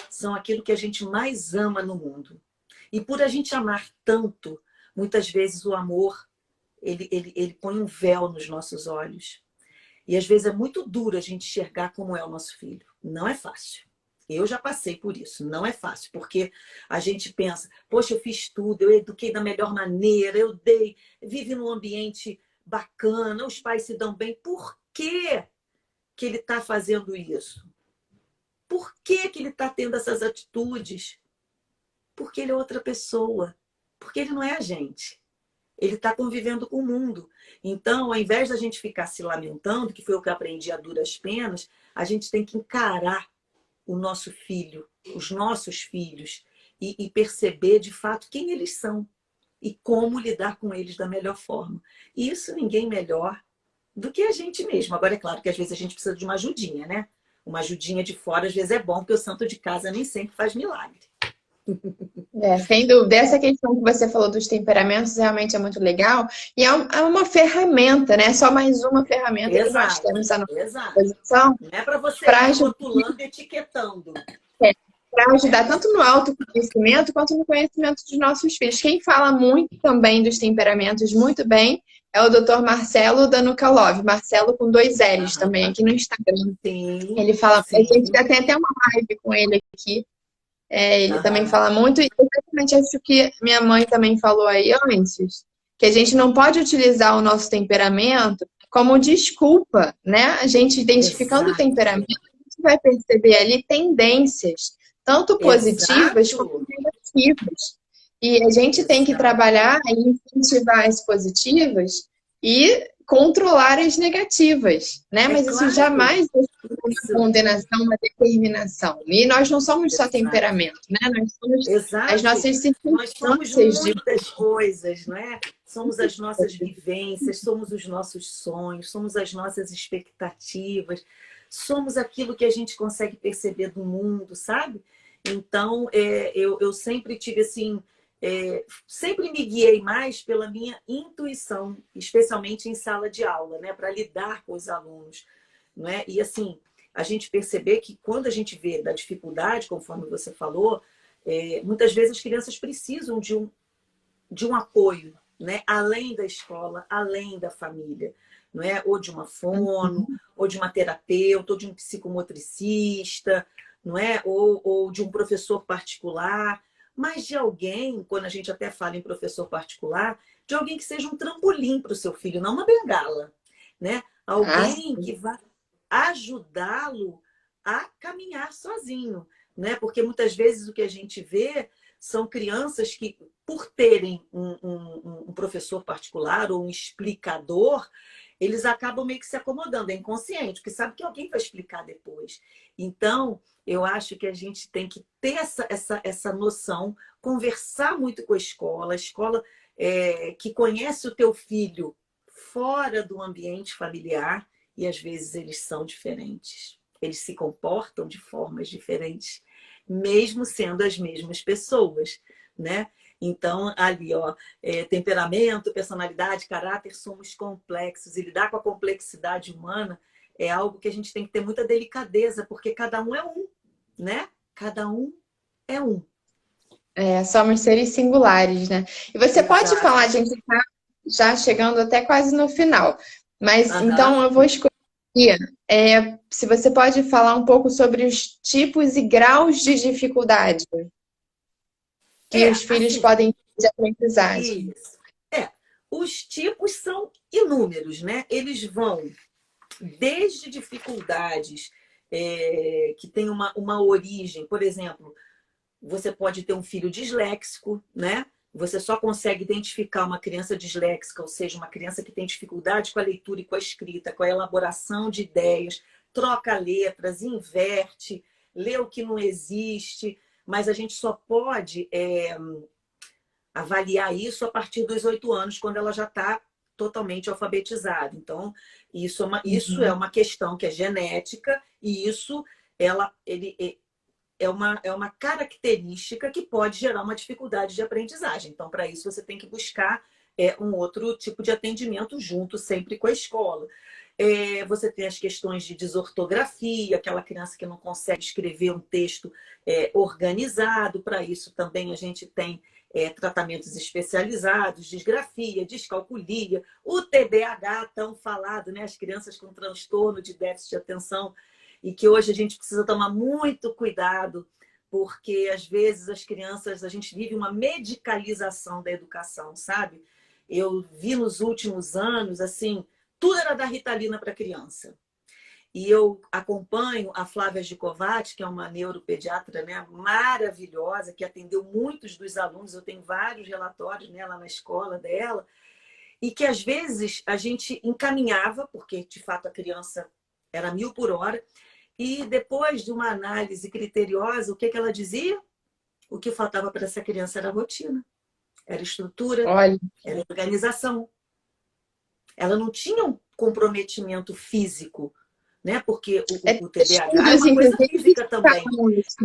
são aquilo que a gente mais ama no mundo. E por a gente amar tanto, muitas vezes o amor, ele põe um véu nos nossos olhos. E às vezes é muito duro a gente enxergar como é o nosso filho. Não é fácil. Eu já passei por isso. Não é fácil, porque a gente pensa, poxa, eu fiz tudo, eu eduquei da melhor maneira, eu dei, vivi num ambiente bacana, os pais se dão bem. Por que que ele está fazendo isso? Por que que ele está tendo essas atitudes? Porque ele é outra pessoa. Porque ele não é a gente. Ele está convivendo com o mundo. Então, ao invés da gente ficar se lamentando, que foi o que eu aprendi a duras penas, a gente tem que encarar o nosso filho, os nossos filhos, e perceber de fato quem eles são e como lidar com eles da melhor forma. E isso ninguém melhor do que a gente mesmo. Agora, é claro que às vezes a gente precisa de uma ajudinha, né? Uma ajudinha de fora, às vezes é bom, porque o santo de casa nem sempre faz milagre. sem dúvida. Essa questão que você falou dos temperamentos realmente é muito legal. E é uma ferramenta, né? Só mais uma ferramenta que nós Exato, temos à nossa exato. disposição Não é para você para ir ajudar, rotulando e etiquetando, para né? ajudar tanto no autoconhecimento quanto no conhecimento dos nossos filhos. Quem fala muito também dos temperamentos muito bem é o Dr. Marcelo Danukalov. Marcelo com dois L's também Aham. aqui no Instagram. Sim, Ele fala, a gente sim. já tem até uma live com ele aqui. Ele também Aham. fala muito, e exatamente acho que minha mãe também falou aí antes, que a gente não pode utilizar o nosso temperamento como desculpa, né? A gente identificando o Exato, temperamento, a gente vai perceber ali tendências, tanto positivas quanto exato, negativas. E a gente tem que exato, trabalhar e incentivar as positivas e controlar as negativas, né? é Mas isso claro. jamais uma Isso, condenação, uma determinação. E nós não somos só exato, temperamento, né? Nós somos as exato. nossas Nós somos circunstâncias de muitas coisas, não é? Somos as nossas vivências, somos os nossos sonhos, somos as nossas expectativas, somos aquilo que a gente consegue perceber do mundo, sabe? Então, eu sempre tive assim, sempre me guiei mais pela minha intuição, especialmente em sala de aula, né? Para lidar com os alunos, não é? E assim, a gente perceber que quando a gente vê da dificuldade, conforme você falou, muitas vezes as crianças precisam de um apoio, né? Além da escola, além da família, não é? Ou de uma fono, ou de uma terapeuta, ou de um psicomotricista, não é? Ou de um professor particular, mas de alguém, quando a gente até fala em professor particular, de alguém que seja um trampolim para o seu filho, não uma bengala, né? ah, Alguém que vá ajudá-lo a caminhar sozinho, né? Porque muitas vezes o que a gente vê são crianças que, por terem um professor particular ou um explicador, eles acabam meio que se acomodando, é inconsciente, porque sabe que alguém vai explicar depois. Então, eu acho que a gente tem que ter essa noção, conversar muito com a escola que conhece o teu filho fora do ambiente familiar, e às vezes eles são diferentes. Eles se comportam de formas diferentes, mesmo sendo as mesmas pessoas, né? Então, ali, ó, temperamento, personalidade, caráter, somos complexos. E lidar com a complexidade humana é algo que a gente tem que ter muita delicadeza, porque cada um é um, né? Cada um é um. Somos seres singulares, né? E você pode falar, a Exato. gente está já chegando até quase no final, mas Aham. então eu vou escolher se você pode falar um pouco sobre os tipos e graus de dificuldade que os filhos Assim, podem ter de aprendizagem. isso. Os tipos são inúmeros, né? Eles vão desde dificuldades que têm uma origem, por exemplo, você pode ter um filho disléxico, né? Você só consegue identificar uma criança disléxica, ou seja, uma criança que tem dificuldade com a leitura e com a escrita, com a elaboração de ideias, troca letras, inverte, lê o que não existe, mas a gente só pode avaliar isso a partir dos 8 anos, quando ela já está totalmente alfabetizada. Então, isso é Uhum. uma questão que é genética e isso ele é uma característica que pode gerar uma dificuldade de aprendizagem. Então, para isso, você tem que buscar um outro tipo de atendimento junto sempre com a escola. Você tem as questões de desortografia, aquela criança que não consegue escrever um texto organizado. Para isso, também a gente tem tratamentos especializados, disgrafia, descalculia, o TDAH, tão falado, né? As crianças com transtorno de déficit de atenção, e que hoje a gente precisa tomar muito cuidado, porque às vezes as crianças, a gente vive uma medicalização da educação, sabe? Eu vi nos últimos anos, assim, tudo era da Ritalina para criança. E eu acompanho a Flávia Gicovati, que é uma neuropediatra, né, maravilhosa, que atendeu muitos dos alunos. Eu tenho vários relatórios, né, lá na escola dela, e que às vezes a gente encaminhava, porque de fato a criança era 1000 por hora, e depois de uma análise criteriosa, o que ela dizia? O que faltava para essa criança era rotina, era estrutura, Olha, era organização. Ela não tinha um comprometimento físico, né? Porque o TDAH é estudos, uma coisa inclusive, física também. falam isso,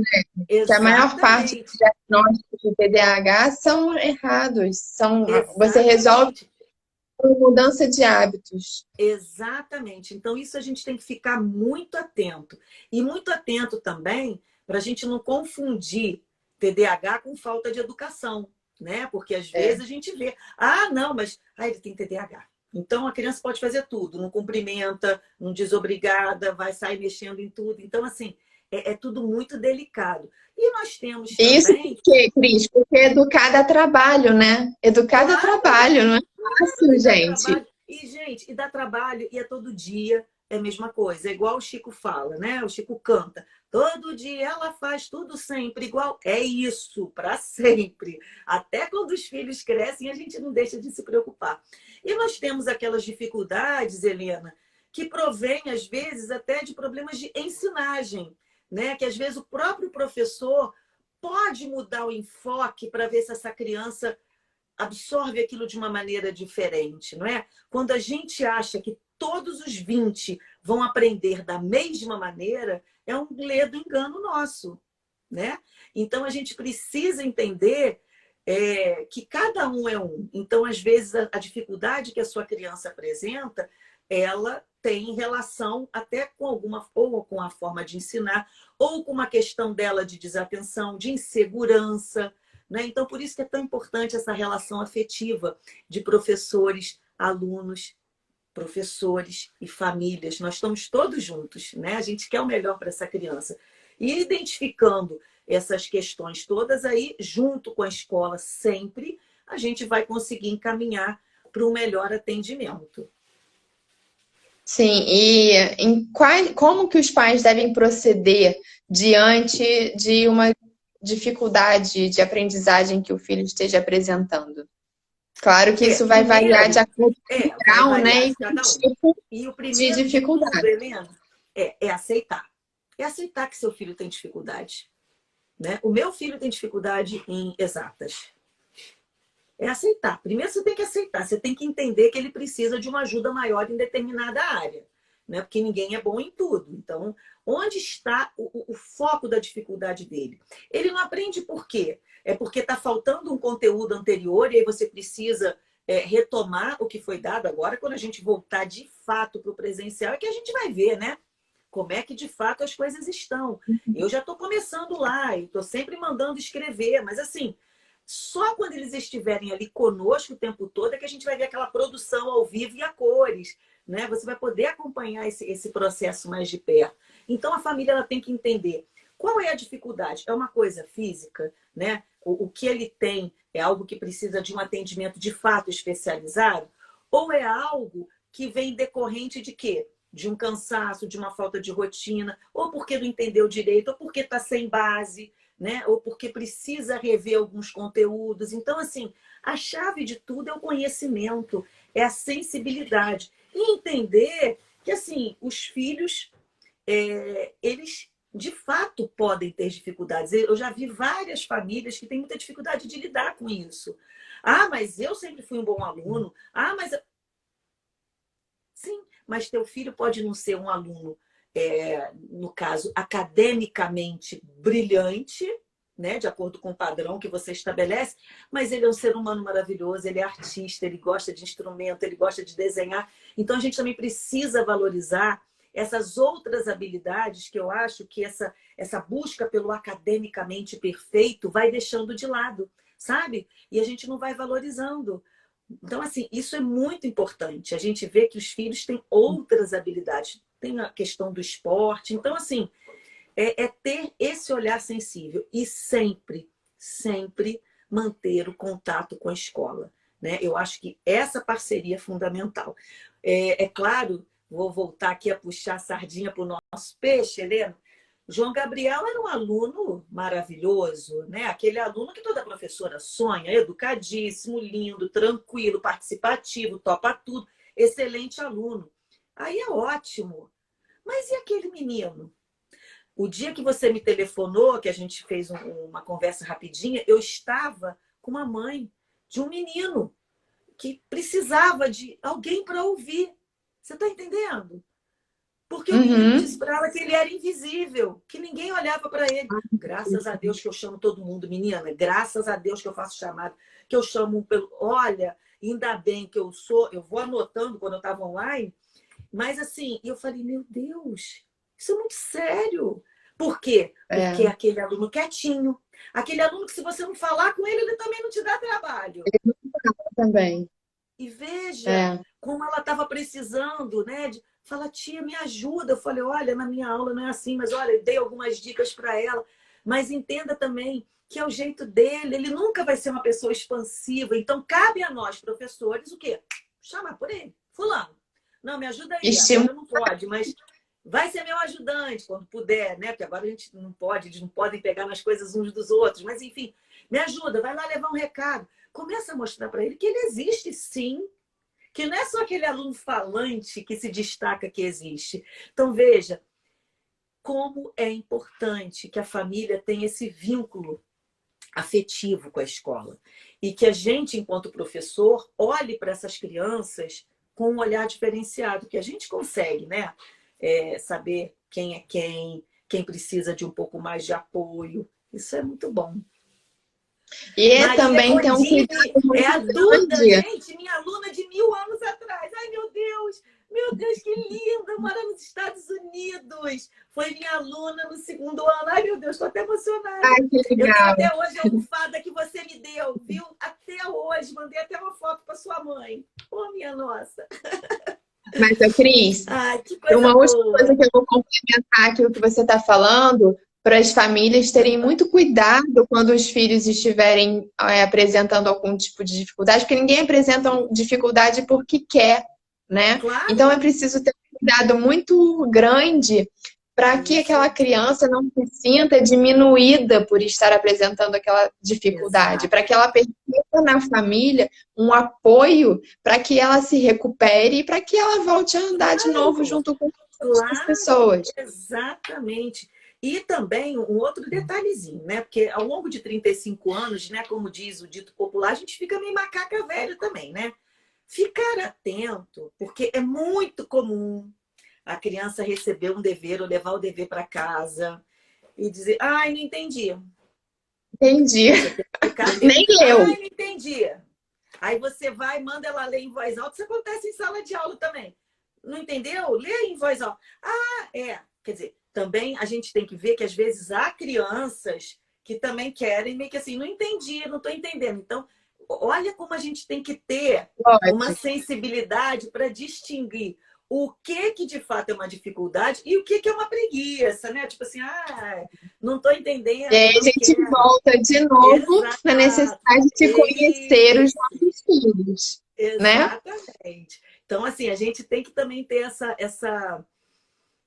que a maior parte dos Exatamente, diagnósticos de TDAH são errados. Você resolve exatamente. por mudança de hábitos. Exatamente. Então, isso a gente tem que ficar muito atento. E muito atento também para a gente não confundir TDAH com falta de educação, né? Porque às É. vezes a gente vê, não, mas ele tem TDAH. Então a criança pode fazer tudo, não cumprimenta, não desobrigada, vai sair mexendo em tudo. Então, assim, é tudo muito delicado. E nós temos Isso também, por quê, Cris? Porque educar dá trabalho, né? Educar dá claro, trabalho, não é que fácil, dá gente. trabalho. E, gente, e dá trabalho, e é todo dia, é a mesma coisa. É igual o Chico fala, né? O Chico canta. Todo dia ela faz tudo sempre igual. É isso, para sempre. Até quando os filhos crescem, a gente não deixa de se preocupar. E nós temos aquelas dificuldades, Helena, que provêm, às vezes, até de problemas de ensinagem, né? Que às vezes o próprio professor pode mudar o enfoque para ver se essa criança absorve aquilo de uma maneira diferente, não é? Quando a gente acha que todos os 20 vão aprender da mesma maneira, é um ledo engano nosso, né? Então a gente precisa entender que cada um é um. Então, às vezes, a dificuldade que a sua criança apresenta, ela tem relação até com alguma, ou com a forma de ensinar, ou com uma questão dela de desatenção, de insegurança, né? Então, por isso que é tão importante essa relação afetiva de professores, alunos, professores e famílias. Nós estamos todos juntos, né? A gente quer o melhor para essa criança. E identificando essas questões todas aí, junto com a escola, sempre, a gente vai conseguir encaminhar para um melhor atendimento. Sim, e como que os pais devem proceder diante de uma dificuldade de aprendizagem que o filho esteja apresentando? Claro que isso vai variar de Primeiro, acordo com o vai grau, variar né, e de com o cada um. tipo E o de primeiro de tudo, dificuldade. Helena, é aceitar. É aceitar que seu filho tem dificuldade. Né? O meu filho tem dificuldade em exatas. É aceitar. Primeiro você tem que aceitar, você tem que entender que ele precisa de uma ajuda maior em determinada área, né? Porque ninguém é bom em tudo. Então, onde está o foco da dificuldade dele? Ele não aprende por quê? É porque está faltando um conteúdo anterior e aí você precisa retomar o que foi dado agora. Quando a gente voltar de fato para o presencial, é que a gente vai ver, né? como é que de fato as coisas estão. Eu já estou começando lá, eu estou sempre mandando escrever, mas assim, só quando eles estiverem ali conosco o tempo todo é que a gente vai ver aquela produção ao vivo e a cores, né? Você vai poder acompanhar esse processo mais de perto. Então a família ela tem que entender qual é a dificuldade. É uma coisa física, né? O que ele tem é algo que precisa de um atendimento de fato especializado? Ou é algo que vem decorrente de quê? De um cansaço, de uma falta de rotina, ou porque não entendeu direito, ou porque está sem base, né? Ou porque precisa rever alguns conteúdos. Então, assim, a chave de tudo é o conhecimento, é a sensibilidade. E entender que, assim, os filhos, eles de fato podem ter dificuldades. Eu já vi várias famílias que têm muita dificuldade de lidar com isso. Ah, mas eu sempre fui um bom aluno. Ah, mas... Sim, mas teu filho pode não ser um aluno, no caso, academicamente brilhante, né, de acordo com o padrão que você estabelece, mas ele é um ser humano maravilhoso, ele é artista, ele gosta de instrumento, ele gosta de desenhar. Então a gente também precisa valorizar essas outras habilidades que eu acho que essa busca pelo academicamente perfeito vai deixando de lado, sabe? E a gente não vai valorizando. Então, assim, isso é muito importante. A gente vê que os filhos têm outras habilidades. Tem a questão do esporte. Então, assim, é ter esse olhar sensível e sempre, sempre manter o contato com a escola, né? Eu acho que essa parceria é fundamental. É claro, vou voltar aqui a puxar a sardinha para o nosso peixe, Helena. João Gabriel era um aluno maravilhoso, né? Aquele aluno que toda professora sonha, educadíssimo, lindo, tranquilo, participativo, topa tudo, excelente aluno. Aí é ótimo. Mas e aquele menino? O dia que você me telefonou, que a gente fez uma conversa rapidinha, eu estava com uma mãe de um menino que precisava de alguém para ouvir. Você está entendendo? Porque o menino disse Uhum. para ela que ele era invisível, que ninguém olhava para ele. Graças a Deus que eu chamo todo mundo, menina. Graças a Deus que eu faço chamado, que eu chamo pelo. Olha, ainda bem que eu sou. Eu vou anotando quando eu estava online. Mas assim, eu falei, meu Deus, isso é muito sério. Por quê? Porque é É, aquele aluno quietinho. Aquele aluno que, se você não falar com ele, ele também não te dá trabalho. também. E veja É. como ela estava precisando, né? De falar, tia, me ajuda. Eu falei, olha, na minha aula não é assim, mas olha, eu dei algumas dicas para ela. Mas entenda também que é o jeito dele, ele nunca vai ser uma pessoa expansiva. Então, cabe a nós, professores, o quê? Chamar por ele. Fulano, não, me ajuda aí. Estímulo. Agora não pode, mas vai ser meu ajudante quando puder, né? Porque agora a gente não pode, eles não podem pegar nas coisas uns dos outros. Mas, enfim, me ajuda, vai lá levar um recado. Começa a mostrar para ele que ele existe, sim. Que não é só aquele aluno falante que se destaca que existe. Então, veja como é importante que a família tenha esse vínculo afetivo com a escola. E que a gente, enquanto professor, olhe para essas crianças com um olhar diferenciado, que a gente consegue, né? Saber quem é quem precisa de um pouco mais de apoio. Isso é muito bom. E Marília também ter um Godine cuidado é muito a Duda, grande. gente, minha aluna de 1000 anos atrás. Ai, meu Deus, que linda, mora nos Estados Unidos. Foi minha aluna no segundo ano. Ai, meu Deus, estou até Ai, emocionada. que Eu tenho legal. até hoje a almofada que você me deu, viu? Até hoje, mandei até uma foto para sua mãe. Ô, minha nossa. Mas, ô, Cris, Ai, que uma coisa última coisa boa. que eu vou complementar aqui o que você está falando, para as famílias terem muito cuidado quando os filhos estiverem apresentando algum tipo de dificuldade, porque ninguém apresenta dificuldade porque quer, né? Então Claro. é preciso ter um cuidado muito grande para que aquela Isso. criança não se sinta diminuída por estar apresentando aquela dificuldade, para Exato. que ela perceba na família um apoio para que ela se recupere e para que ela volte a andar de novo Claro. junto com as Claro, pessoas. exatamente. E também um outro detalhezinho, né? Porque ao longo de 35 anos, né, como diz o dito popular, a gente fica meio macaca velho também, né? Ficar atento, porque é muito comum a criança receber um dever ou levar o dever para casa e dizer, ai, não entendi. Entendi. Você tem que ficar Nem atento. leu. Ai, não entendi. Aí você vai, manda ela ler em voz alta. Isso acontece em sala de aula também. Não entendeu? Lê em voz alta. Ah, é. Quer dizer, também a gente tem que ver que às vezes há crianças que também querem meio que assim, não entendi, não estou entendendo. Então, olha como a gente tem que ter uma Pode. sensibilidade para distinguir o que de fato é uma dificuldade e o que é uma preguiça, né? Tipo assim, não estou E entendendo, aí a não gente quero. volta de novo na Exato. necessidade de conhecer os nossos filhos, né? Exatamente. Então, assim, a gente tem que também ter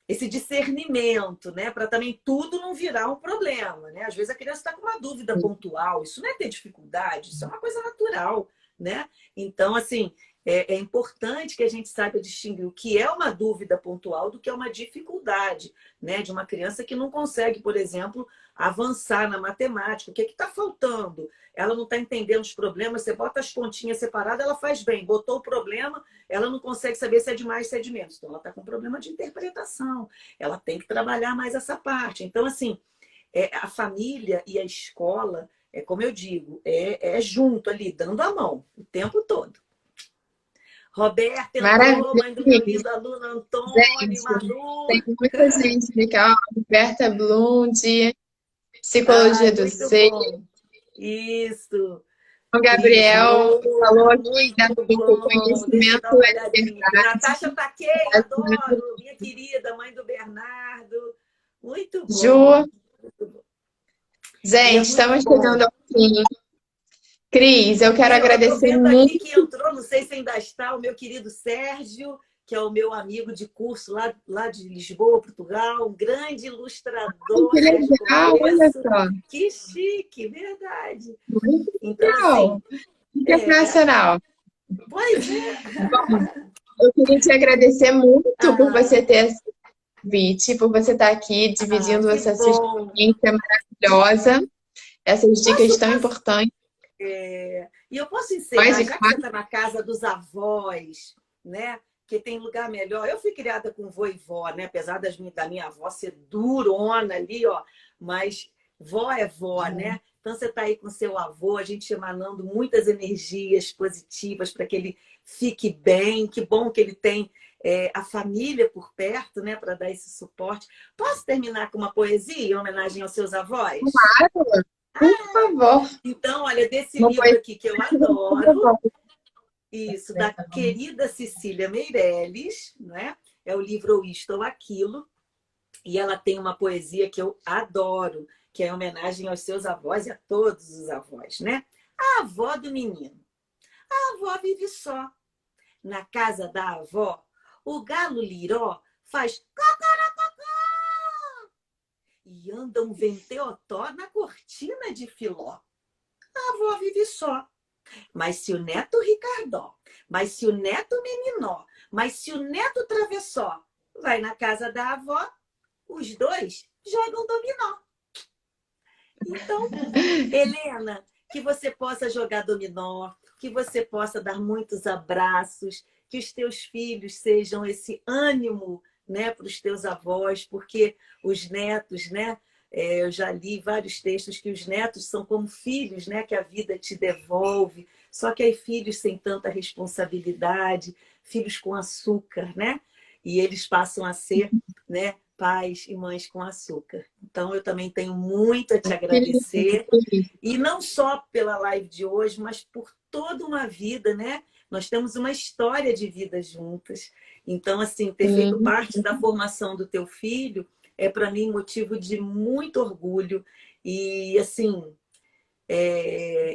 esse discernimento, né? Para também tudo não virar um problema, né? Às vezes a criança está com uma dúvida pontual, isso não é ter dificuldade, isso é uma coisa natural, né? Então, assim, é importante que a gente saiba distinguir o que é uma dúvida pontual do que é uma dificuldade, né? De uma criança que não consegue, por exemplo, avançar na matemática. O que está faltando? Ela não está entendendo os problemas, você bota as pontinhas separadas, ela faz bem. Botou o problema, ela não consegue saber se é de mais, se é de menos. Então, ela está com problema de interpretação. Ela tem que trabalhar mais essa parte. Então, assim, a família e a escola, como eu digo, é junto ali, dando a mão o tempo todo. Roberta entrou, mãe do meu Maravilha, lindo aluno Antônio, gente. Manu. Tem muita gente aqui, ó. Roberta Blum, de Psicologia Ai, do muito Ser. bom. Isso. O Cris, Gabriel falou aqui, né, muito que o bom. Deixa eu dar conhecimento uma é olhadinha aqui. liberdade. Natasha Taquei, adoro. Minha querida, mãe do Bernardo. Muito bom. Ju, Muito bom. E é gente, muito estamos bom. chegando ao fim. Cris, eu quero Eu estou agradecer vendo aqui muito. que entrou, não sei se ainda está, o meu querido Sérgio, que é o meu amigo de curso lá de Lisboa, Portugal, um grande ilustrador, Que Sérgio legal, olha Confesso. só. Que chique, verdade. Muito Então, legal. assim, Sensacional. pois é. Bom, eu queria te agradecer muito por Ah, você ter esse convite, por você estar aqui dividindo que essa sua bom. experiência maravilhosa, essas dicas Posso, tão posso, importantes. e eu posso Mas, encerrar, já que você está na casa dos avós, né? Que tem lugar melhor. Eu fui criada com vô e vó, né? Apesar da minha avó ser durona ali, ó, mas vó é vó, né? Então você está aí com seu avô, a gente emanando muitas energias positivas para que ele fique bem. Que bom que ele tem a família por perto, né? Para dar esse suporte. Posso terminar com uma poesia em homenagem aos seus avós? por favor, Então, olha, desse uma livro coisa, aqui que eu por adoro, favor. isso, da querida Cecília Meirelles, né? É o livro Ou Isto ou Aquilo, e ela tem uma poesia que eu adoro, que é em homenagem aos seus avós e a todos os avós, né? A avó do menino. A avó vive só. Na casa da avó, o galo liró faz e anda um venteotó na cortina de filó. A avó vive só. Mas se o neto Ricardó, mas se o neto Meninó, mas se o neto Travessó vai na casa da avó, os dois jogam dominó. Então, Helena, que você possa jogar dominó, que você possa dar muitos abraços, que os teus filhos sejam esse ânimo, né, para os teus avós, porque os netos, né, eu já li vários textos que os netos são como filhos, né, que a vida te devolve, só que aí filhos sem tanta responsabilidade, filhos com açúcar, né? E eles passam a ser, né, pais e mães com açúcar. Então, eu também tenho muito a te Que lindo, agradecer, que lindo. e não só pela live de hoje, mas por toda uma vida, né? Nós temos uma história de vida juntas. Então, assim, ter feito Sim. parte da formação do teu filho é para mim motivo de muito orgulho. E, assim,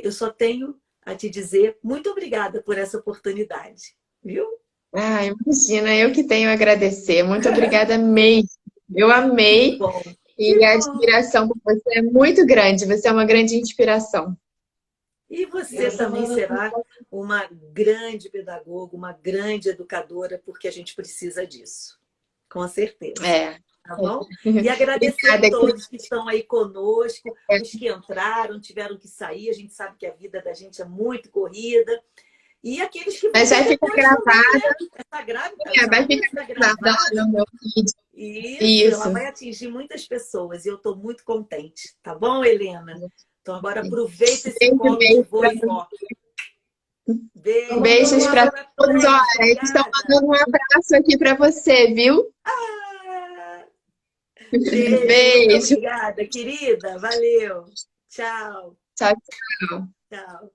eu só tenho a te dizer muito obrigada por essa oportunidade, viu? Ah, imagina, eu que tenho a agradecer. Muito obrigada mesmo. Eu Que amei bom, e que a bom. admiração por você é muito grande. Você é uma grande inspiração. E você também será uma grande pedagoga, uma grande educadora, porque a gente precisa disso, com certeza. É. Tá bom? E agradecer a Obrigada, todos que estão aí conosco, os que entraram, tiveram que sair. A gente sabe que a vida da gente é muito corrida. E aqueles que vão mas ver vai ficar depois também, gravado, né? Essa vai live vai ficar ficar gravado lá gravada. no meu vídeo. Isso, ela Isso. vai atingir muitas pessoas. E eu estou muito contente. Tá bom, Helena? Então agora aproveita esse Beijo, colo de beijo vô pra e vó. Beijo, beijos para para todos. Olha, todos. eles estão Obrigada. mandando um abraço aqui para você, viu? Ah! Beijo, muito Beijo. obrigada, querida. Valeu. Tchau, Tchau, tchau. tchau.